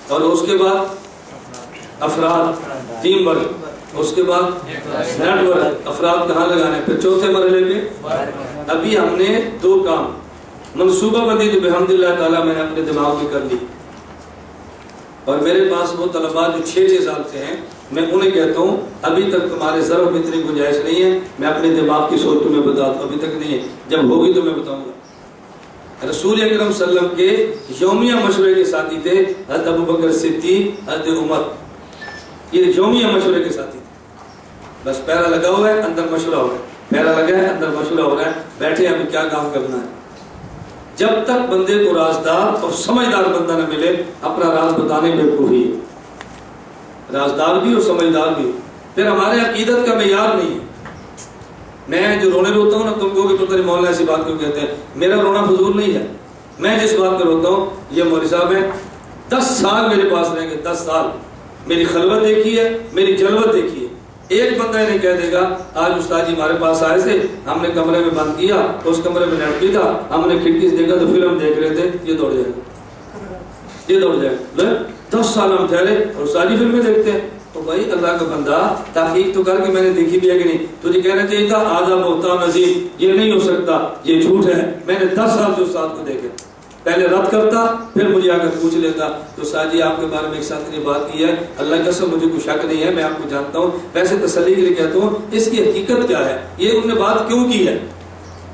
اور اس کے بعد افراد, ٹیم ورک, اس کے بعد نیٹ ورک, افراد کہاں لگانے. پھر چوتھے مرحلے پہ ابھی ہم نے 2 کام. منصوبہ بندی جو بحمداللہ تعالیٰ میں نے اپنے دماغ میں کر لی, اور میرے پاس وہ طلباء جو 6 سال سے ہیں, میں انہیں کہتا ہوں ابھی تک تمہارے ضرور میں اتنی گنجائش نہیں ہے. میں اپنے دماغ کی سوچ تمہیں بتا دوں, ابھی تک نہیں ہے, جب ہوگی تو میں بتاؤں گا. رسول اکرم صلی اللہ علیہ وسلم کے یومیہ مشورے کے ساتھی تھے حضرت ابوبکر صدیق, حضرت عمر. یہ یومیہ مشورے کے ساتھی تھے. بس پہلا لگا ہوا ہے, اندر مشورہ ہو رہا ہے, پہلا لگا ہے, اندر مشورہ ہو رہا ہے, بیٹھے ابھی کیا کام کرنا ہے. جب تک بندے کو رازدار اور سمجھدار بندہ نہ ملے, اپنا راز بتانے میں کوئی رازدار بھی اور سمجھدار بھی. پھر ہمارے عقیدت کا معیار نہیں ہے. میں جو رونے روتا ہوں نا, تم کو کہ پتہ نہیں مولانا ایسی بات کیوں کہتے ہیں. میرا رونا فضول نہیں ہے. میں جس بات پہ روتا ہوں, یہ مولوی صاحب ہیں 10 سال میرے پاس رہیں گے, 10 سال میری خلوت دیکھی ہے, میری جلوت دیکھی ہے. ایک بندہ انہیں کہہ دے گا آج استاد جی ہمارے پاس آئے تھے, ہم نے کمرے میں بند کیا, اس کمرے میں نیٹ بھی تھا, ہم نے کھڑکی سے دیکھا تو فلم دیکھ رہے تھے, یہ دوڑ جائے گا, یہ دوڑ جائے گا. 10 سال ہم ٹھہرے اور ساری فلمیں دیکھتے ہیں. تو بھائی اللہ کا بندہ تحقیق تو کر کے میں نے دیکھی بھی ہے کہ نہیں. تجھے کہنا چاہیے تھا آدھا بہتان عظیم, یہ نہیں ہو سکتا, یہ جھوٹ ہے. میں نے 10 سال سے استاد کو دیکھے, پہلے رد کرتا, پھر مجھے آ کر پوچھ لیتا تو استاد جی آپ کے بارے میں ایک ساتھ نے بات کی ہے, اللہ کی قسم مجھے کوئی شک نہیں ہے, میں آپ کو جانتا ہوں, ویسے تسلی کے لیے کہتا ہوں اس کی حقیقت کیا ہے, یہ انہوں نے بات کیوں کی ہے.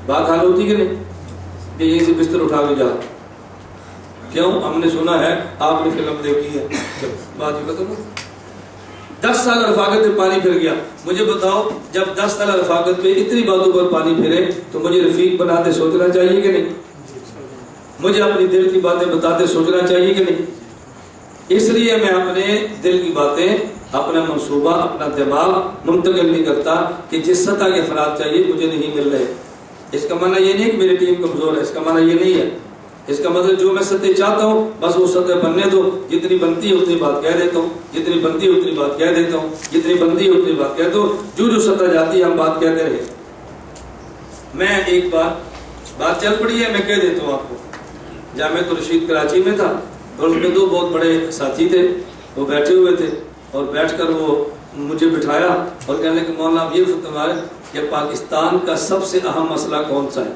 بات حل ہوتی کہ نہیں کہ یہیں سے بستر اٹھا کے جا. کیوں؟ ہم نے سنا ہے آپ نے فلم دیکھی ہے. بات یہ ختم. 10 سال رفاقت پہ پانی پھر گیا. مجھے بتاؤ جب 10 سال رفاقت پہ اتنی باتوں پر پانی پھرے تو مجھے رفیق بناتے سوچنا چاہیے کہ نہیں؟ مجھے اپنی دل کی باتیں بتاتے سوچنا چاہیے کہ نہیں؟ اس لیے میں اپنے دل کی باتیں، اپنا منصوبہ، اپنا دماغ منتقل نہیں کرتا کہ جس سطح کے افراد چاہیے مجھے نہیں مل رہے. اس کا معنی یہ نہیں کہ میری ٹیم کمزور ہے، اس کا معنی یہ نہیں ہے. اس کا مطلب جو میں سطح چاہتا ہوں بس وہ سطح بننے دو. جتنی بنتی ہے اتنی بات کہہ دیتا ہوں، جتنی بنتی ہے اتنی بات کہہ دیتا ہوں، جتنی بنتی ہے اتنی بات کہہ دو. جو سطح جاتی ہے ہم بات کہتے رہے. میں ایک بات چل پڑی ہے، میں کہہ دیتا ہوں آپ کو. جامعہ الرشید کراچی میں تھا اور اس میں 2 بہت بڑے ساتھی تھے. وہ بیٹھے ہوئے تھے اور بیٹھ کر وہ مجھے بٹھایا اور کہنے کہ مولانا آپ یہ فرمائیں کہ پاکستان کا سب سے اہم مسئلہ کون سا ہے.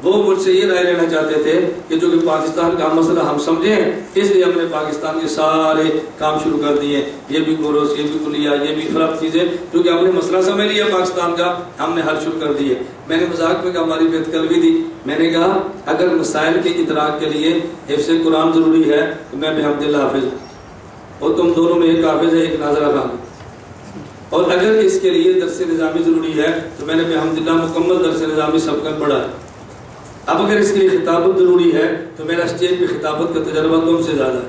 وہ مجھ سے یہ رائے لینا چاہتے تھے کہ جو کہ پاکستان کا مسئلہ ہم سمجھیں، اس لیے ہم نے پاکستان کے سارے کام شروع کر دیے. یہ بھی کورس، یہ بھی کلیہ، یہ بھی خراب چیزیں، کیونکہ ہم نے مسئلہ سمجھ لیا پاکستان کا، ہم نے حل شروع کر دیے. میں نے مذاق میں کہا ہماری بیت کل بھی تھی. میں نے کہا اگر مسائل کے ادراک کے لیے حفظ قرآن ضروری ہے تو میں بحمد اللہ حافظ ہوں، اور تم دونوں میں ایک حافظ ہے، ایک ناظرہ خان. اور اگر اس کے لیے درس نظامی ضروری ہے تو میں نے بحمد اللہ مکمل درس نظامی سب کا پڑھا ہے. اب اگر اس کے لیے خطابت ضروری ہے تو میرا اسٹیج پہ خطابت کا تجربہ تم سے زیادہ ہے.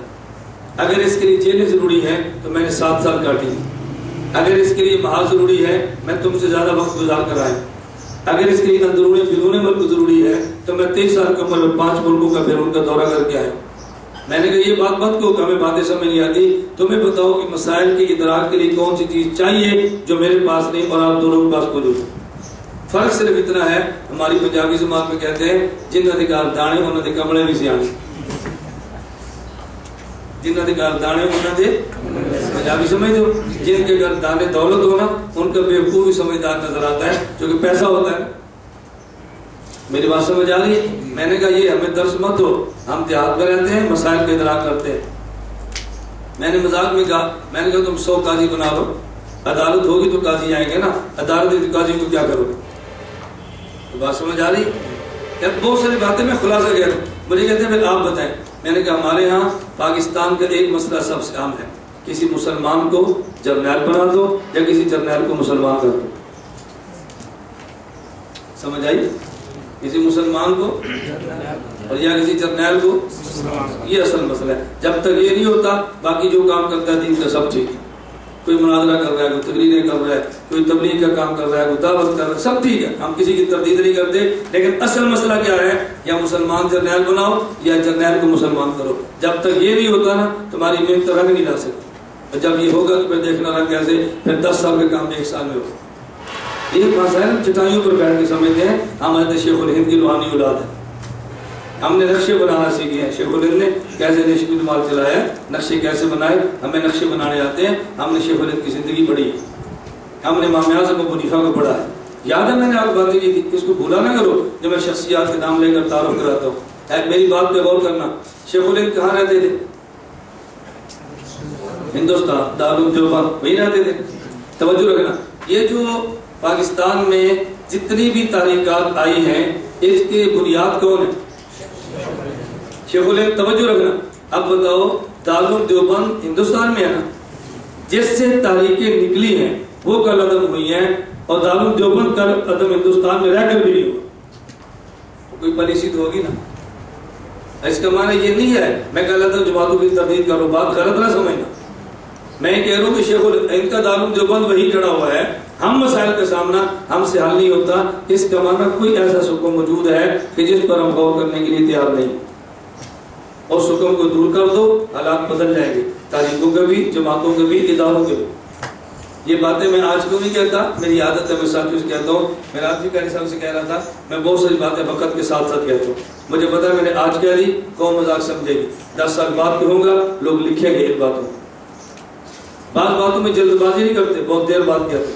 اگر اس کے لیے جیلیں ضروری ہے تو میں نے 7 سال کاٹی. اگر اس کے لیے محاذ ضروری ہے میں تم سے زیادہ وقت گزار کر آیا. اگر اس کے لیے اندرون بیرون ملک ضروری ہے تو میں 23 سال کی عمر میں 5 ملکوں کا پھر ان کا دورہ کر کے آیا. میں نے کہا یہ بات مت کہو کہ ہمیں باتیں سمجھ نہیں آتی. تمہیں بتاؤ کہ مسائل کے ادراک کے لیے کون سی چیز چاہیے جو میرے پاس نہیں اور آپ دونوں کے پاس موجود ہے. فرق صرف اتنا ہے، ہماری پنجابی زبان میں کہتے ہیں جن ادھکار دانے انہوں نے کمڑے بھی سیانے. جن ادھکار دانے انہوں نے پنجابی سمجھ دو، جن کے گھر دانے دولت ہونا ان کا بیوقوف بھی سمجھدار نظر آتا ہے جو کہ پیسہ ہوتا ہے. میری بات سمجھ آ رہی ہے؟ میں نے کہا یہ ہمیں درس مت دو، ہم دیہات میں رہتے ہیں، مسائل کا ادراک کرتے ہیں. میں نے مذاق میں کہا، میں نے کہا تم 100 قاضی بنا لو، عدالت ہوگی تو قاضی آئیں گے نا، عدالت قاضی کو کیا کرو گے؟ بات سمجھ آ رہی ہے؟ بہت ساری باتیں میں خلاصہ کہہ رہا ہوں. مجھے کہتے ہیں آپ بتائیں. میں نے کہا ہمارے ہاں پاکستان کا ایک مسئلہ سب سے عام ہے، کسی مسلمان کو جرنیل بنا دو یا کسی جرنیل کو مسلمان کر دو. سمجھ آئی؟ کسی مسلمان کو اور یا کسی جرنیل کو، یہ اصل مسئلہ ہے. جب تک یہ نہیں ہوتا باقی جو کام کرتا ہے دین کا سب ٹھیک ہے. کوئی مناظرہ کر رہا ہے، کوئی تقریریں کر رہا ہے، کوئی تبلیغ کا کام کر رہا ہے، کوئی دعوت کر رہا ہے، سب ٹھیک ہے، ہم کسی کی تردید نہیں کرتے. لیکن اصل مسئلہ کیا ہے؟ یا مسلمان جرنیل بناؤ یا جرنیل کو مسلمان کرو. جب تک یہ نہیں ہوتا نا تمہاری محنت رنگ نہیں لا سکتی. اور جب یہ ہوگا تو پھر دیکھنا رنگ کیسے، پھر 10 سال کا کام 1 سال میں ہوگا. یہ مسائل چٹائیوں پر بیٹھ کے سمجھتے ہیں ہم حضرت شیخ الہند کی روحانی اولاد ہیں. ہم نے نقشے بنانا سیکھے ہیں. شیخ الہند نے کیسے ریشمی رومال چلایا، نقشے کیسے بنائے، ہمیں نقشے بنانے آتے ہیں. ہم نے شیخ الہند کی زندگی پڑھی ہے، ہم نے امام اعظم ابو حنیفہ کو پڑھا ہے. یاد ہے میں نے آپ باتیں کی تھی، اس کو بھولا نہ کرو جب میں شخصیات کے نام لے کر تعارف کراتا ہوں. میری بات پہ غور کرنا. شیخ الہند کہاں رہتے تھے؟ ہندوستان، دارالعلوم دیوبند، وہی رہتے تھے. توجہ رکھنا، یہ جو پاکستان میں جتنی بھی تحریکات آئی ہیں اس کی بنیاد کون ہے؟ شیخ الہند. توجہ رکھنا. اب بتاؤ دارالعلوم دیوبند ہندوستان میں ہے نا، جس سے تحریکیں نکلی ہیں وہ کل عدم ہوئی ہیں، اور دارالعلوم دیوبند کل عدم ہندوستان میں رہ کر بھی نہیں ہوا. کوئی پالیسی تو ہوگی نا. اس کا معنی یہ نہیں ہے میں کہہ رہا تھا جماعتوں کی تردید کرو، بات غلط نہ سمجھنا. میں کہہ رہا ہوں کہ شیخ الہند کا دارالعلوم دیوبند وہی کھڑا ہوا ہے. ہم مسائل کا سامنا ہم سے حل نہیں ہوتا. اس کا معنی کوئی ایسا سکم موجود ہے کہ جس پر ہم غور کرنے کے لیے تیار نہیں، اور سکم کو دور کر دو حالات بدل جائیں گے، تاریخوں کے بھی، جماعتوں کے بھی، اداروں کے بھی. یہ باتیں میں آج کیوں نہیں کہتا، میری عادت ہے میں ساتھیوں سے کہتا ہوں. میں رات بھی قاری صاحب سے کہہ رہا تھا میں بہت ساری باتیں وقت کے ساتھ ساتھ کہتا ہوں. مجھے پتا ہے میں نے آج کہہ دی قوم مذاق سمجھے گی، 10 سال بعد کہوں گا لوگ لکھیں گے ان باتوں. بعض باتوں میں جلد بازی نہیں کرتے، بہت دیر بعد کہتے.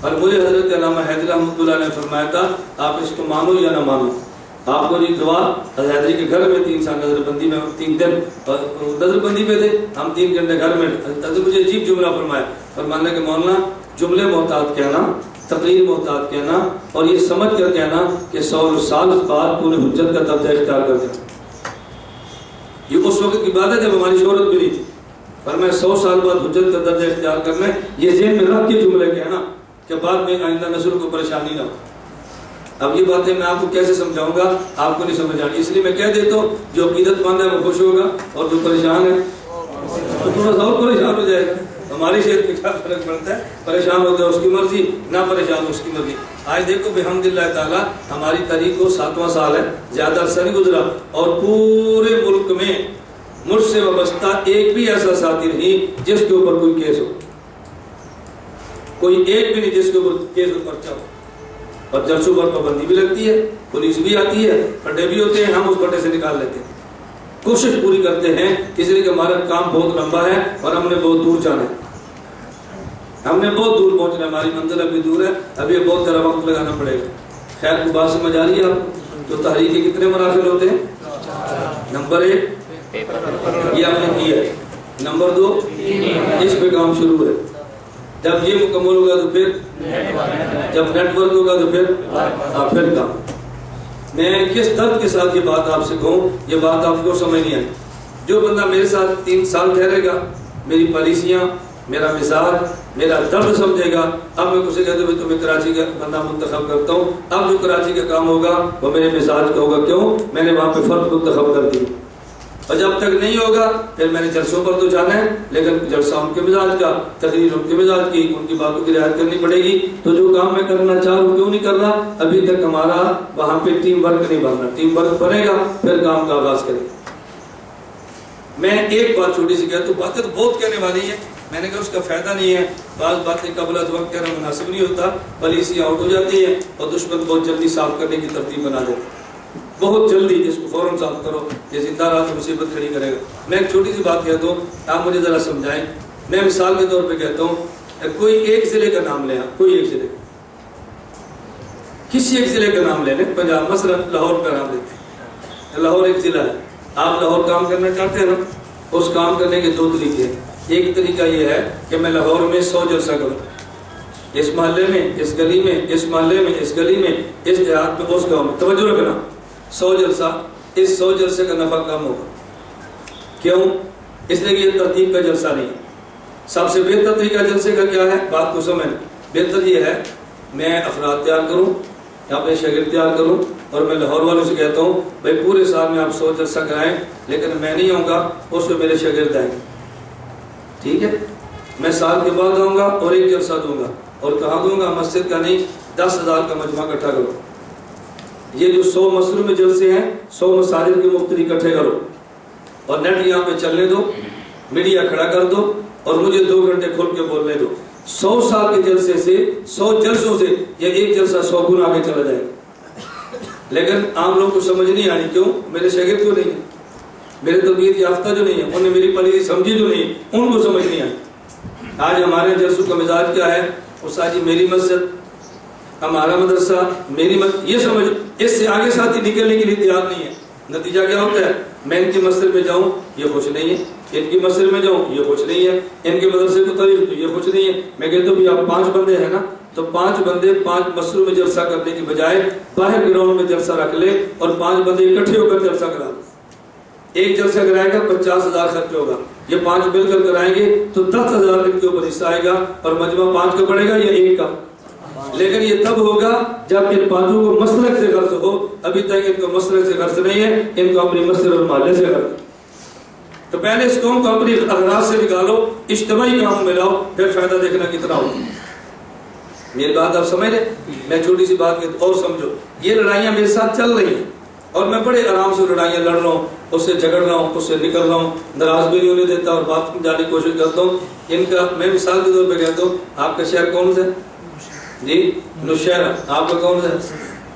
اور مجھے حضرت علامہ حیدری رحمۃ اللہ نے فرمایا تھا آپ اس کو مانو یا نہ مانو. آپ کو یہ دعا حیدری کے گھر میں 3 سال نظر بندی میں 3 دن نظر بندی پہ تھے ہم، 3 گھنٹے گھر میں. حضرت مجھے عجیب جملہ فرمایا، فرمانے کہ مولانا جملے محتاط کہنا، تقریر محتاط کہنا، اور یہ سمجھ کر کہنا کہ 100 سال بعد تو نے حجت کا درجہ اختیار کر دیا. یہ اس وقت کی بات ہے جب ہماری شہرت بھی نہیں تھی، پر میں 100 سال بعد حجت کا درجہ اختیار کرنا ہے، یہ ذہن میں رکھ کے جملے کہنا کہ بعد میں آئندہ نسل کو پریشانی نہ ہو۔ اب یہ باتیں میں آپ کو کیسے سمجھاؤں گا، آپ کو نہیں سمجھ آنی، اس لیے میں کہہ دیتا ہوں جو عقیدت مند ہے وہ خوش ہوگا اور جو پریشان ہے تو تھوڑا سا اور پریشان ہو جائے گا۔ ہماری صحت پہ کیا فرق پڑتا ہے، پریشان ہوتا ہے اس کی مرضی، نہ پریشان اس کی مرضی۔ آج دیکھو بحمداللہ تعالیٰ ہماری تاریخ کو 7واں سال ہے، زیادہ عرصہ نہیں گزرا، اور پورے ملک میں مجھ سے وابستہ ایک بھی ایسا ساتھی نہیں جس کے اوپر کوئی کیس ہو، کوئی ایک بھی نہیں جس کے اوپر کیس ہو، پرچہ ہو۔ اور جلسوں پر پابندی بھی لگتی ہے، پولیس بھی آتی ہے، پٹے بھی ہوتے ہیں، ہم اس پٹے سے نکال لیتے ہیں، کوشش پوری کرتے ہیں، اس لیے کہ ہمارا کام بہت لمبا ہے اور ہم نے بہت دور جانا ہے، ہم نے بہت دور پہنچنا ہے، ہماری منزل ابھی دور ہے، ابھی بہت زیادہ وقت لگانا پڑے گا۔ خیر کو بات سمجھ آ رہی ہے آپ کو؟ تو تحریک کے کتنے مراحل ہوتے ہیں؟ نمبر 1 یہ آپ نے کیا ہے، نمبر 2 اس پہ کام شروع ہے، جب یہ مکمل ہوگا تو پھر جب نیٹ ورک ہوگا تو پھر کام۔ میں کس درد کے ساتھ یہ بات آپ سے کہوں، یہ بات آپ کو سمجھ نہیں آئی۔ جو بندہ میرے ساتھ 3 سال ٹھہرے گا، میری پالیسیاں، میرا مزاج، میرا درد سمجھے گا، اب میں اسے کہتا ہوں تو میں کراچی کا بندہ منتخب کرتا ہوں، اب جو کراچی کا کام ہوگا وہ میرے مزاج کا ہوگا، کیوں؟ میں نے وہاں پہ فرد منتخب کر دی، اور جب تک نہیں ہوگا پھر میں نے جلسوں پر تو جانا ہے، لیکن جلسہ ان کے مزاج کا، تقریر ان کے مزاج کی، ان کی باتوں کی رعایت کرنی پڑے گی۔ تو جو کام میں کرنا چاہوں کیوں نہیں کر رہا، ابھی تک ہمارا وہاں پہ ٹیم ورک نہیں بننا، ٹیم ورک بنے گا پھر کام کا آغاز کریں گے۔ میں ایک بات چھوٹی سی کہتا ہوں، باتیں تو بہت کہنے والی ہیں، میں نے کہا اس کا فائدہ نہیں ہے، بعض باتیں قبل از وقت کہنا مناسب نہیں ہوتا، پالیسیاں آؤٹ ہو جاتی ہیں اور دشمن بہت جلدی صاف کرنے کی ترتیب بنا دیتے ہیں، بہت جلدی اس کو فوراً صاف کرو، یہ زندہ رہا تو مصیبت کھڑی کرے گا۔ میں ایک چھوٹی سی بات کہتا ہوں، آپ مجھے ذرا سمجھائیں، میں مثال کے طور پہ کہتا ہوں، کوئی ایک ضلع کا نام لیں، کوئی ایک ضلع، کسی ایک ضلع کا نام لے لیں، پنجاب مثلا لاہور کا نام لیتے ہیں، لاہور ایک ضلع ہے، آپ لاہور کام کرنا چاہتے ہیں نا، اس کام کرنے کے 2 طریقے ہیں۔ ایک طریقہ یہ ہے کہ میں لاہور میں 100 جلسہ کروں، اس محلے میں، اس گلی میں، اس محلے میں، اس گلی میں، اس دیہات میں، اس گاؤں میں، توجہ رکھنا، 100 جلسہ، اس 100 جلسے کا نفع کم ہوگا، کیوں؟ اس لیے کہ یہ ترتیب کا جلسہ نہیں ہے۔ سب سے بہتر طریقہ جلسے کا کیا ہے، بات کو سمجھنا، بہتر یہ ہے میں افراد تیار کروں، اپنے شاگرد تیار کروں، اور میں لاہور والوں سے کہتا ہوں بھائی پورے سال میں آپ 100 جلسہ کرائیں، لیکن میں نہیں آؤں گا، اس میں میرے شاگرد آئیں گے، ٹھیک ہے؟ میں سال کے بعد آؤں گا اور ایک جلسہ دوں گا، اور کہاں دوں گا؟ مسجد کا نہیں، 10,000 کا مجمع اکٹھا کرو، یہ جو 100 مسجدوں میں جلسے ہیں، 100 مساجد کے مفتی اکٹھے کرو، اور نیٹ یہاں پہ چلنے دو، میڈیا کھڑا کر دو، اور مجھے 2 گھنٹے کھول کے بولنے دو۔ 100 سال کے جلسے سے، 100 جلسوں سے یہ ایک جلسہ 100 گنا آگے چلا جائے گا، لیکن عام لوگوں کو سمجھ نہیں آنی، کیوں؟ میرے شاگرد کیوں نہیں ہیں، میرے تربیت یافتہ جو نہیں ہے، انہیں میری پالیسی سمجھی جو نہیں، ان کو سمجھ نہیں آئی۔ آج ہمارے جلسوں کا مزاج کیا ہے، استاد جی میری مسجد، ہمارا مدرسہ، میری مسجد، یہ سمجھ، اس سے آگے ساتھی نکلنے کے لیے تیار نہیں ہے۔ نتیجہ کیا ہوتا ہے، میں ان کی مسجد میں جاؤں یہ خوش نہیں ہے، ان کی مسجد میں جاؤں یہ خوش نہیں ہے، ان کے مدرسے کو تاریخ تو یہ خوش نہیں ہے۔ میں کہتا ہوں بھی آپ 5 بندے ہیں نا، تو 5 بندے 5 مسجدوں میں جلسہ کرنے کی بجائے باہر گراؤنڈ میں جلسہ رکھ لے، اور 5 بندے اکٹھے ہو کر جلسہ کرا لیں، ایک جلسہ کرائے گا 50,000 خرچ ہوگا، یہ 5 مل کر کرائیں گے تو 10,000 ان کے اوپر حصہ آئے گا، اور مجمع 5 کا پڑے گا یا 1 کا، لیکن یہ تب ہوگا جب ان 5 کو مسلک سے غرض ہو، ابھی تک ان کو مسلک سے غرض نہیں ہے، ان کو اپنی مسجد اور محلے سے غرض۔ تو پہلے اس قوم کو اپنی اغراض سے نکالو، اجتماعی کاموں میں لاؤ، پھر فائدہ دیکھنا کتنا ہو۔ میری بات آپ سمجھ رہے؟ میں چھوٹی سی بات کہتا ہوں اور سمجھو، یہ لڑائیاں میرے ساتھ چل رہی ہیں، اور میں بڑے آرام سے لڑائیاں لڑ رہا ہوں، اس سے جھگڑ رہا ہوں، اس سے نکل رہا ہوں، ناراض بھی نہیں ہونے دیتا، اور بات جانے کی کوشش کرتا ہوں۔ ان کا میں مثال کے طور پہ کہتا ہوں، آپ کا شہر کون سا ہے جی؟ نوشہرہ۔ آپ کا کون سا ہے؟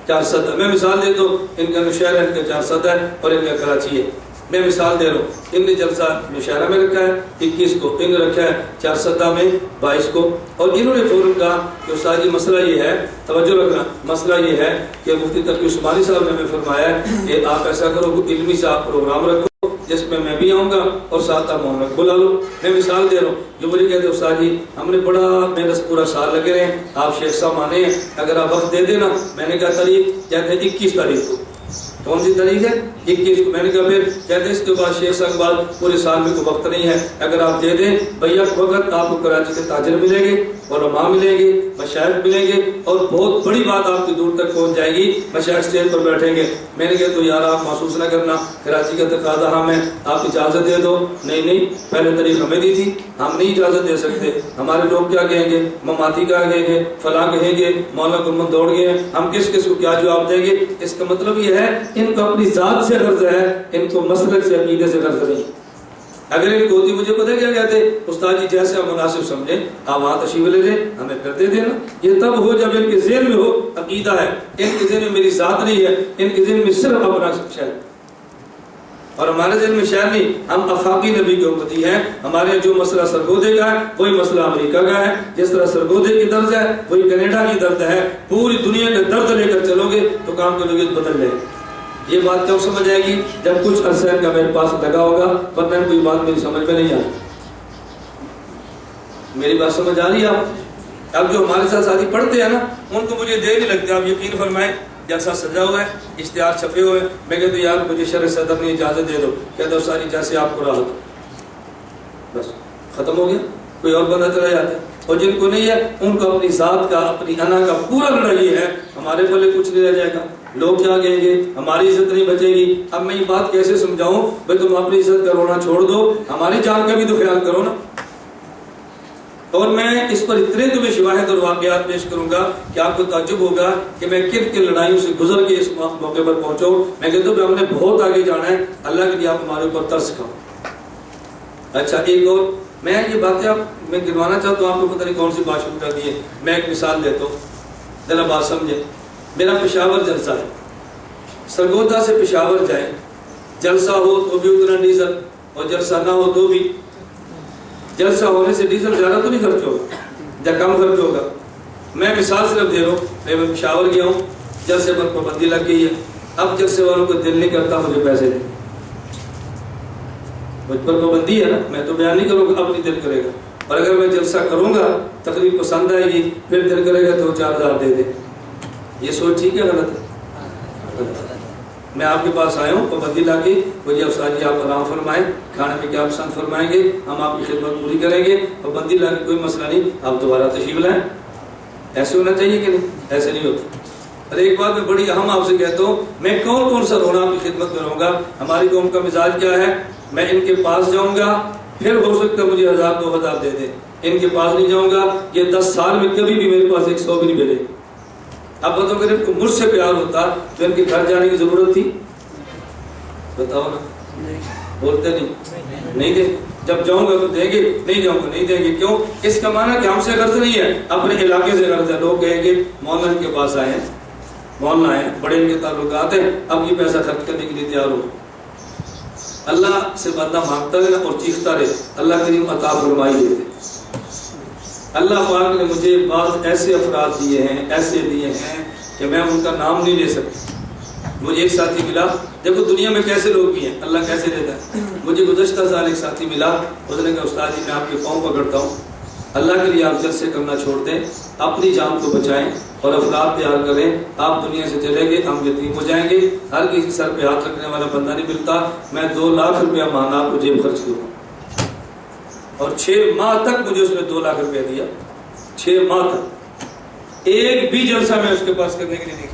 400۔ میں مثال دیتا ہوں، ان کا نوشہرہ، ان کا 400 ہے، اور ان کا کراچی ہے۔ میں مثال دے رہا ہوں، ان نے جلسہ نوشہرہ میں رکھا ہے 21 کو، ان نے رکھا ہے 400 میں 22 کو، اور انہوں نے فوراً کہا کہ استاد جی مسئلہ یہ ہے، توجہ رکھنا، مسئلہ یہ ہے کہ مفتی تقی عثمانی صاحب نے ہمیں فرمایا ہے کہ آپ ایسا کرو، علمی سا پروگرام رکھو جس میں میں بھی آؤں گا اور ساتھ آپ محمد بلا لو۔ میں مثال دے رہا ہوں، جو مجھے کہتے ہیں استاد جی ہم نے بڑا محنت پورا سال لگے رہے ہیں، آپ شیخ صاحب آنے ہیں، اگر آپ وقت دے دینا، میں نے کہا تاریخ کہتے ہیں 21 تاریخ کو، کون سی تاریخ ہے 21 کو. میں نے کہا پھر کہتے اس کے بعد شیخ صاحب بعد پورے سال میں کوئی وقت نہیں ہے, اگر آپ دے دیں بھیا وقت آپ کو کراچی کے تاجر ملیں گے, علماء ملیں گے, مشائخ ملیں گے, اور بہت بڑی بات آپ کی دور تک پہنچ جائے گی, مشائخ اسٹیج پر بیٹھیں گے. میں نے کہا تو یار آپ محسوس نہ کرنا, کراچی کا تقاضا ہم ہے, آپ اجازت دے دو. نہیں پہلے تاریخ ہمیں دی تھی, ہم نہیں اجازت دے سکتے. ہمارے لوگ کیا کہیں گے, مماتی کہا کہیں گے, فلاں کہیں گے, مولانا گلمند دوڑ گئے ہیں, ہم کس کو کیا جواب دیں گے. اس کا مطلب یہ ہے ان کو اپنی ذات سے غرض ہے, ان کو مسلک سے عقیدے سے غرض نہیں. اگر ان کو ہوتی مجھے پتہ کیا کہتے, استاد جی جیسے آپ مناسب سمجھیں آپ وہاں تشریف لے لیں, ہمیں کر دے دینا. یہ تب ہو جب ان کے ذہن میں ہو عقیدہ ہے, ان کے ذہن میں میری ذات نہیں ہے, ان کے ذہن میں صرف اپنا شہر, اور ہمارے ذہن میں شہر نہیں. ہم افاقی نبی کی امتی ہیں. ہمارے جو مسئلہ سرگودے کا ہے وہی مسئلہ امریکہ کا ہے. جس طرح سرگودے کی درد ہے وہی کینیڈا کی درد ہے. پوری دنیا کا درد لے کر چلو گے تو کام کی نوعیت بدل جائے. یہ بات کب سمجھ آئے گی, جب کچھ عرصہ کا میرے پاس لگا ہوگا, ورنہ کوئی بات میری سمجھ میں نہیں آئی. میری بات سمجھ آ رہی ہے آپ؟ اب جو ہمارے ساتھ ساتھی پڑھتے ہیں نا, ان کو مجھے دیر نہیں لگتے. آپ یقین فرمائیں جلسہ سجا ہوا ہے, اشتہار چھپے ہوئے ہیں, میں کہتا ہوں یار مجھے شرع صدر نے اجازت دے دو, کہتا ہوں ساری جیسے آپ کو راحت, بس ختم ہو گیا. کوئی اور بندہ چلا جاتا ہے. اور جن کو نہیں ہے ان کو اپنی ذات کا, اپنی انا کا پورا لڑائی ہے. ہمارے بولے کچھ نہیں رہ جائے گا, لوگ کیا کہیں گے, ہماری عزت نہیں بچے گی. اب میں یہ بات کیسے سمجھاؤں بھائی تم اپنی عزت کا رونا چھوڑ دو, ہماری جان کا بھی تو خیال کرو نا. اور میں اس پر اتنے تمہیں شواہد اور واقعات پیش کروں گا کہ آپ کو تعجب ہوگا کہ میں کن کن لڑائیوں سے گزر کے اس موقع پر پہنچوں. میں کہتا ہوں کہ ہم نے بہت آگے جانا ہے, اللہ کے لیے آپ ہمارے اوپر ترس کھاؤ. اچھا ایک اور میں یہ باتیں آپ میں گنوانا چاہتا ہوں, آپ کو پتہ نہیں کون سی بات شروع کر دی ہے. میں ایک مثال دیتا ہوں, ذرا بات سمجھیں. میرا پشاور جلسہ ہے, سرگودا سے پشاور جائیں, جلسہ ہو تو بھی اتنا ڈیزل, اور جلسہ نہ ہو تو بھی. جلسہ ہونے سے ڈیزل زیادہ تو نہیں خرچ ہوگا یا کم خرچ ہوگا. میں مثال صرف دے رہا ہوں. میں پشاور گیا ہوں, جلسے پر پابندی لگ گئی ہے. اب جلسے والوں کو دل نہیں کرتا مجھے پیسے دیں, مجھ پر پابندی ہے نا, میں تو بیان نہیں کروں گا, اب نہیں دل کرے گا. اور اگر میں جلسہ کروں گا تقریب پسند آئے گی, پھر دل کرے گا تو 4,000 دے دے. یہ سوچ ٹھیک ہے غلط ہے؟ میں آپ کے پاس آیا ہوں پابندی لا کے, مجھے افسر جی آپ آرام فرمائیں, کھانے میں کیا پسند فرمائیں گے, ہم آپ کی خدمت پوری کریں گے. پابندی لا کے کوئی مسئلہ نہیں, آپ دوبارہ تشریف لائیں. ایسے ہونا چاہیے کہ نہیں؟ ایسے نہیں ہوتا. اور ایک بات میں بڑی اہم آپ سے کہتا ہوں, میں کون سا رونا آپ کی خدمت میں رہوں گا. ہماری قوم کا مزاج کیا ہے, میں ان کے پاس جاؤں گا پھر ہو سکتا ہے مجھے 1,000-2,000 دے دیں, ان کے پاس نہیں جاؤں گا, یہ 10 سال میں کبھی بھی میرے پاس 100 بھی نہیں ملے. اب بتاؤ اگر ان کو مجھ سے پیار ہوتا تو ان کے گھر جانے کی ضرورت تھی؟ بتاؤ نا, بولتے نہیں دیں. جب جاؤں گا تو دیں گے, نہیں جاؤں گا نہیں دیں گے. کیوں؟ اس کا معنی کہ ہم سے غرض نہیں ہے, اپنے علاقے سے غرض ہے. لوگ کہیں گے مولانا ان کے پاس آئے ہیں, مولانا آئے ہیں, بڑے ان کے تعلقات ہیں, اب یہ پیسہ خرچ کرنے کے لیے تیار ہو. اللہ سے بندہ مانگتا رہے اور چیختا رہے, اللہ کریم عطا فرمائی دیتے. اللہ پاک نے مجھے بعض ایسے افراد دیے ہیں, ایسے دیے ہیں کہ میں ان کا نام نہیں لے سکتا. مجھے ایک ساتھی ملا, دیکھو دنیا میں کیسے لوگ بھی ہیں, اللہ کیسے دیتا ہے. مجھے گزشتہ سال ایک ساتھی ملا, اس نے کہا استاد جی میں آپ کے پاؤں پکڑتا ہوں, اللہ کے لیے آپ جلسے کرنا چھوڑ دیں, اپنی جان کو بچائیں اور افراد تیار کریں. آپ دنیا سے چلے گئے, ہم یتیم ہو جائیں گے. ہر کسی سر پہ ہاتھ رکھنے والا بندہ نہیں ملتا. میں 2 لاکھ روپیہ مانا آپ کو جیب خرچ دوں, اور 6 ماہ تک مجھے اس میں 2 لاکھ روپیہ دیا. 6 ماہ تک ایک بھی جلسہ میں اس کے پاس کرنے کے لیے نہیں.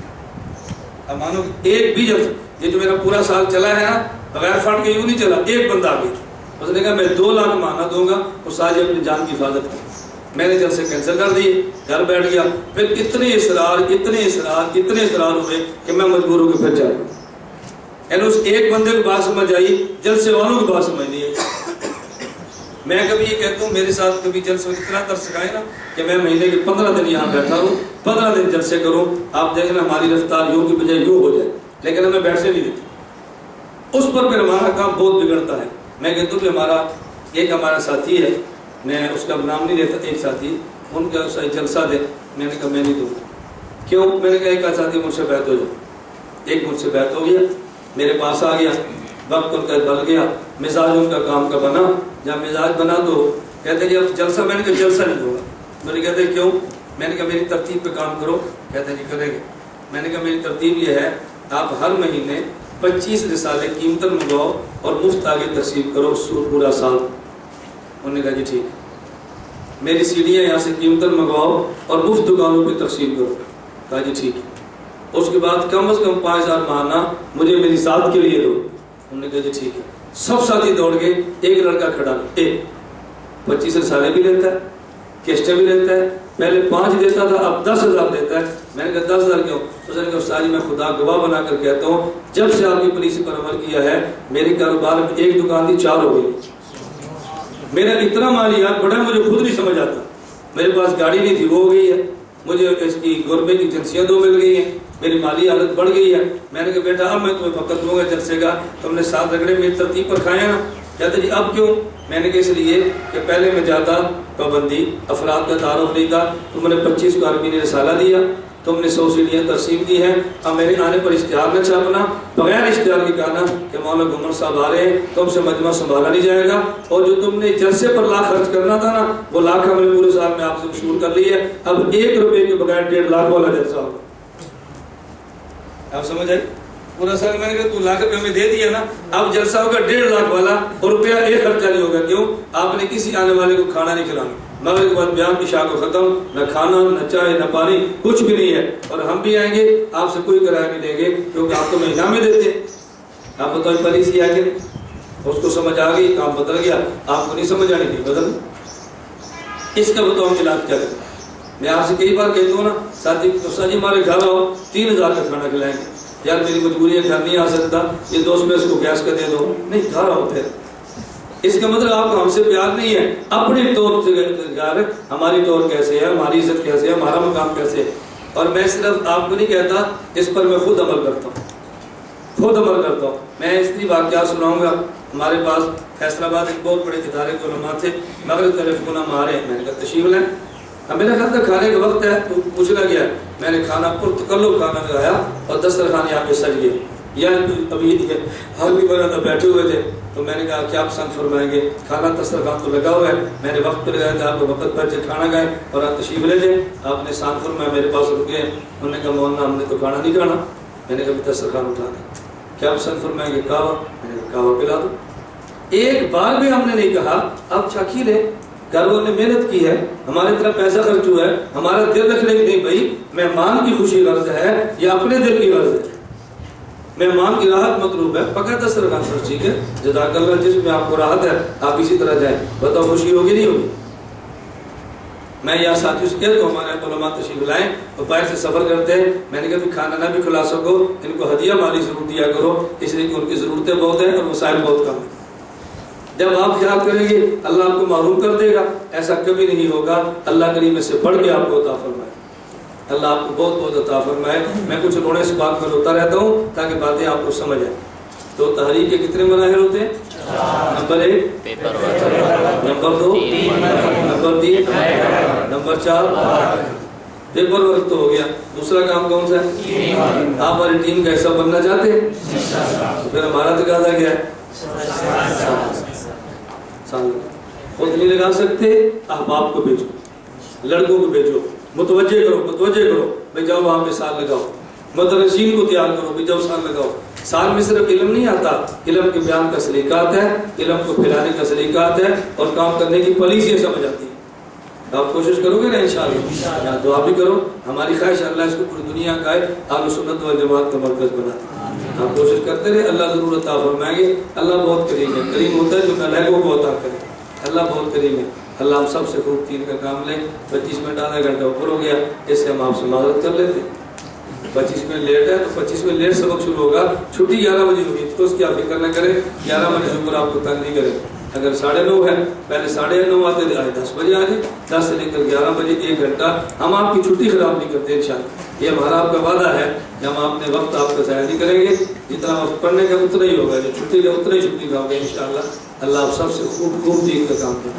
اب مانو ایک بھی جلسہ, یہ جو میرا پورا سال چلا ہے نا بغیر فنڈ کے یوں نہیں چلا. ایک بندہ آ گیا, اس نے کہا میں 2 لاکھ مانا دوں گا, اس آج اپنی جان کی حفاظت کریں. میں نے جلسے کینسل کر دیے, گھر بیٹھ گیا. پھر اتنے اصرار ہوئے کہ میں مجبور ہو کے پھر جاؤں. یعنی اس ایک بندے کو بات سمجھ آئی, جلسے والوں کو بات سمجھ نہیں ہے. میں کبھی یہ کہتا ہوں میرے ساتھ کبھی جلسے اتنا ترس کھائے نا کہ میں مہینے کے 15 دن یہاں بیٹھا ہوں, 15 دن جلسے کروں. آپ دیکھیں ہماری رفتار یوں کی بجائے یوں ہو جائے, لیکن ہمیں بیٹھنے نہیں دیتے. اس پر پھر ہمارا کام بہت بگڑتا ہے. میں کہتا ہوں کہ ہمارا ساتھی ہے, میں اس کا نام نہیں لیتا, ایک ساتھی, ان کا جلسہ دے. میں نے کہا میں نہیں دوں. کیوں؟ میں نے کہا ایک ساتھی مجھ سے بیعت ہو جائے. ایک مجھ سے بیعت ہو گیا, میرے پاس آ گیا, وقت ان کا بل گیا, مزاج ان کا کام کا بنا. جب مزاج بنا تو کہتے جی اب جلسہ. میں نے کہا جلسہ نہیں دوں گا. مجھے کہتے کیوں؟ میں نے کہا میری ترتیب پہ کام کرو. کہتے جی کرے گے. میں نے کہا میری ترتیب یہ ہے, آپ ہر مہینے 25 رسالے قیمتاً منگواؤ اور مفت آگے تقسیم کرو پورا سال۔ انہوں نے کہا جی ٹھیک ہے۔ میری سیڑھیاں یہاں سے قیمتاً منگواؤ اور مفت دکانوں پہ تقسیم کرو۔ کہا جی ٹھیک ہے۔ اس کے بعد کم از کم 5000 ماہانہ مجھے میری ذات کے لیے دو۔ انہوں نے کہا جی ٹھیک ہے۔ سب ساتھی دوڑ گئے، ایک لڑکا کھڑا، 25 رسالے بھی لیتا ہے، کیسٹیں بھی لیتا ہے، پہلے 5 دیتا تھا اب 10,000 دیتا ہے۔ میں نے کہا 10,000 کیوں؟ اس نے کہا استاد جی میں خدا گواہ بنا کر کہتا ہوں جب سے آپ کی پالیسی پر عمل کیا ہے میرے کاروبار میں ایک دکان تھی 4 ہو گئی۔ میرا اتنا مالیات بڑا مجھے خود نہیں سمجھ آتا، میرے پاس گاڑی نہیں تھی وہ ہو گئی ہے، مجھے اس کی گورنمنٹ کی ایجنسیاں 2 مل گئی ہیں، میری مالی حالت بڑھ گئی ہے۔ میں نے کہا بیٹا اب میں تمہیں وقت دوں گا جلسے کا، تم نے 7 رگڑے میری ترتیب پر کھائے نا۔ کہتے جی اب کیوں؟ میں نے کہا اس لیے کہ پہلے میں جاتا پابندی افراد کا تعارف نہیں تھا، تم نے 25 کو عربی نے رسالہ دیا، تم نے 100 سیڑھیاں تقسیم کی ہیں، اب میرے آنے پر اشتہار نہ چھاپنا، بغیر اشتہار کے کہنا کہ مولانا گمر صاحب آ رہے ہیں، تم سے مجمع سنبھالا نہیں جائے گا، اور جو تم نے جلسے پر لاکھ خرچ کرنا تھا نا وہ لاکھ ہم نے پورے سال میں آپ سے وصول کر لی ہے، اب 1 روپے کے بغیر 1.5 لاکھ والا جلسہ ہوگا۔ آپ سمجھ آئی؟ پورا سال میں نے کہا تو لاکھ روپے میں دے دیا نا، اب جلسہ ہوگا 1.5 لاکھ والا اور روپیہ ایک خرچہ نہیں ہوگا۔ کیوں؟ آپ نے کسی آنے والے کو کھانا نہیں کھلانا، مغرب کے بعد بیان کی شاہ کو ختم، نہ کھانا نہ چائے نہ پانی کچھ بھی نہیں ہے، اور ہم بھی آئیں گے آپ سے کوئی کرایہ نہیں لیں گے کیونکہ آپ تو مہینہ میں دیتے ہیں۔ آپ بتاؤ پالیسی آئے کہ نہیں؟ اس کو سمجھ آ گئی، کام بدل گیا، آپ کو نہیں سمجھ آنی تھی بدل۔ اس کا بتاؤ علاج کیا کریں؟ میں آپ سے کئی بار کہتا ہوں نا ساتھی تو جی ہمارے گھر آؤ 3000 کا کھانا کھلائیں گے، یار میری مجبوری ہے گھر نہیں آ سکتا، یہ دوست میں اس کو گیس کا دے دو، نہیں گھر آؤ پھر۔ اس کا مطلب آپ کو ہم سے پیار نہیں ہے، اپنی طور سے یار ہماری طور کیسے ہے، ہماری عزت کیسے ہے، ہمارا مقام کیسے ہے۔ اور میں صرف آپ کو نہیں کہتا، اس پر میں خود عمل کرتا ہوں، خود عمل کرتا ہوں۔ میں اس لیے واقعات سناؤں گا۔ ہمارے پاس فیصل آباد ایک بہت بڑے ادارے کے علماء تھے، مغرب طرف گنا مارے، میں نے کہا تشریف لیں، اب میرا خیال تھا کھانے کا وقت ہے تو پوچھنا گیا، میں نے کھانا پرتکلف کھانا لگایا اور دسترخوان یہاں پہ سج گئے، یا ابھی حال بھی بنا بیٹھے ہوئے تھے، تو میں نے کہا کیا آپ پسند فرمائیں گے؟ کھانا دسترخوان تو لگا ہوا ہے، میں نے وقت پہ لگایا تھا، آپ کو وقت پر کھانا کھائے اور آپ تشریف لے جائیں۔ آپ نے سان فرمایا، میرے پاس رکے، انہوں نے کہا مولانا ہم نے تو کھانا نہیں کھانا۔ میں نے کہا دسترخوان اٹھا دیں، کیا پسند فرمائیں گے؟ کہوا۔ میں نے کہا کہوا پلا دو۔ ایک بار بھی ہم نے نہیں کہا آپ چاکی لیں، گھر والوں نے محنت کی ہے، ہمارے طرف پیسہ خرچ ہوا ہے، ہمارا دل رکھنے کی نہیں بھائی مہمان کی خوشی غرض ہے یا اپنے دل کی غرض ہے؟ مہمان کی راحت مطلوب ہے، پکا دسترخوان پر ٹھیک ہے، جزاک اللہ، جس میں آپ کو راحت ہے آپ اسی طرح جائیں، بتاؤ خوشی ہوگی نہیں ہوگی؟ میں یہاں ساتھیوں سے کہتا ہوں ہمارے علماء تشریف لائیں اور باہر سے سفر کرتے ہیں، میں نے کہا بھی کھانا نہ بھی کھلا سکو ان کو ہدیہ مالی ضرور دیا کرو، اس لیے کہ ان کی ضرورتیں بہت ہیں اور وسائل بہت کم ہیں۔ جب آپ خیال کریں گے اللہ آپ کو معروف کر دے گا، ایسا کبھی نہیں ہوگا۔ اللہ کریم اس سے بڑھ کے آپ کو عطا فرمائے، اللہ آپ کو بہت بہت عطا فرمائے۔ میں کچھ رونے سے بات میں روتا رہتا ہوں تاکہ باتیں آپ کو سمجھ آئیں۔ تو تحریک کے کتنے مراحل ہوتے ہیں؟ Number 1 number 2 number 3 number 4 paper work تو ہو گیا، دوسرا کام کون سا ہے؟ آپ ہماری ٹیم کا حصہ بننا چاہتے ہیں؟ پھر ہمارا تقاضا کیا ہے؟ خود نہیں لگا سکتے، احباب کو بھیجو، لڑکوں کو بھیجو، متوجہ کرو بھائی جاؤ وہاں پہ سال لگاؤ، مدرسین کو تیار کرو بھائی جاؤ سال لگاؤ۔ سال میں صرف علم نہیں آتا، علم کے بیان کا سلیقہ آتا ہے، علم کو پھیلانے کا سلیقہ آتا ہے اور کام کرنے کی پالیسیاں سمجھ آتی ہے۔ آپ کوشش کرو گے نا انشاءاللہ، دعا بھی کرو، ہماری خواہش اللہ اس کو پوری دنیا کا ہے اہل سنت والجماعت کا مرکز بنا دے۔ آپ کوشش کرتے رہے، اللہ ضرور عطا فرمائیں گے۔ اللہ بہت کریم ہے، کریم ہوتا ہے جو نالائقوں کو عطا کرے، اللہ بہت کریم ہے۔ اللہ ہم سب سے خوب تین کا کام لیں۔ 25 منٹ آدھا گھنٹہ اوپر ہو گیا، اس سے ہم آپ سے معذرت کر لیتے ہیں۔ 25 منٹ لیٹ ہے تو 25 منٹ لیٹ سبق شروع ہوگا، چھٹی 11 بجے ہوگی تو اس کی آپ فکر نہ کریں، 11 بجے سے اوپر آپ کو تنگ نہیں کریں۔ اگر 9:30 ہے، پہلے 9:30 آتے تھے، آج 10 بجے آ جائیں، 10 سے لے کر 11 بجے 1 گھنٹہ ہم آپ کی چھٹی خراب نہیں کرتے انشاءاللہ۔ یہ ہمارا آپ کا وعدہ ہے کہ ہم اپنے وقت آپ کا ضائع نہیں کریں گے، جتنا وقت پڑھنے کا اتنا ہی ہوگا، جو چھٹی کا اتنا ہی چھٹی کا ہوگا انشاءاللہ۔ اللہ آپ سب سے خوب دین کا کام کریں۔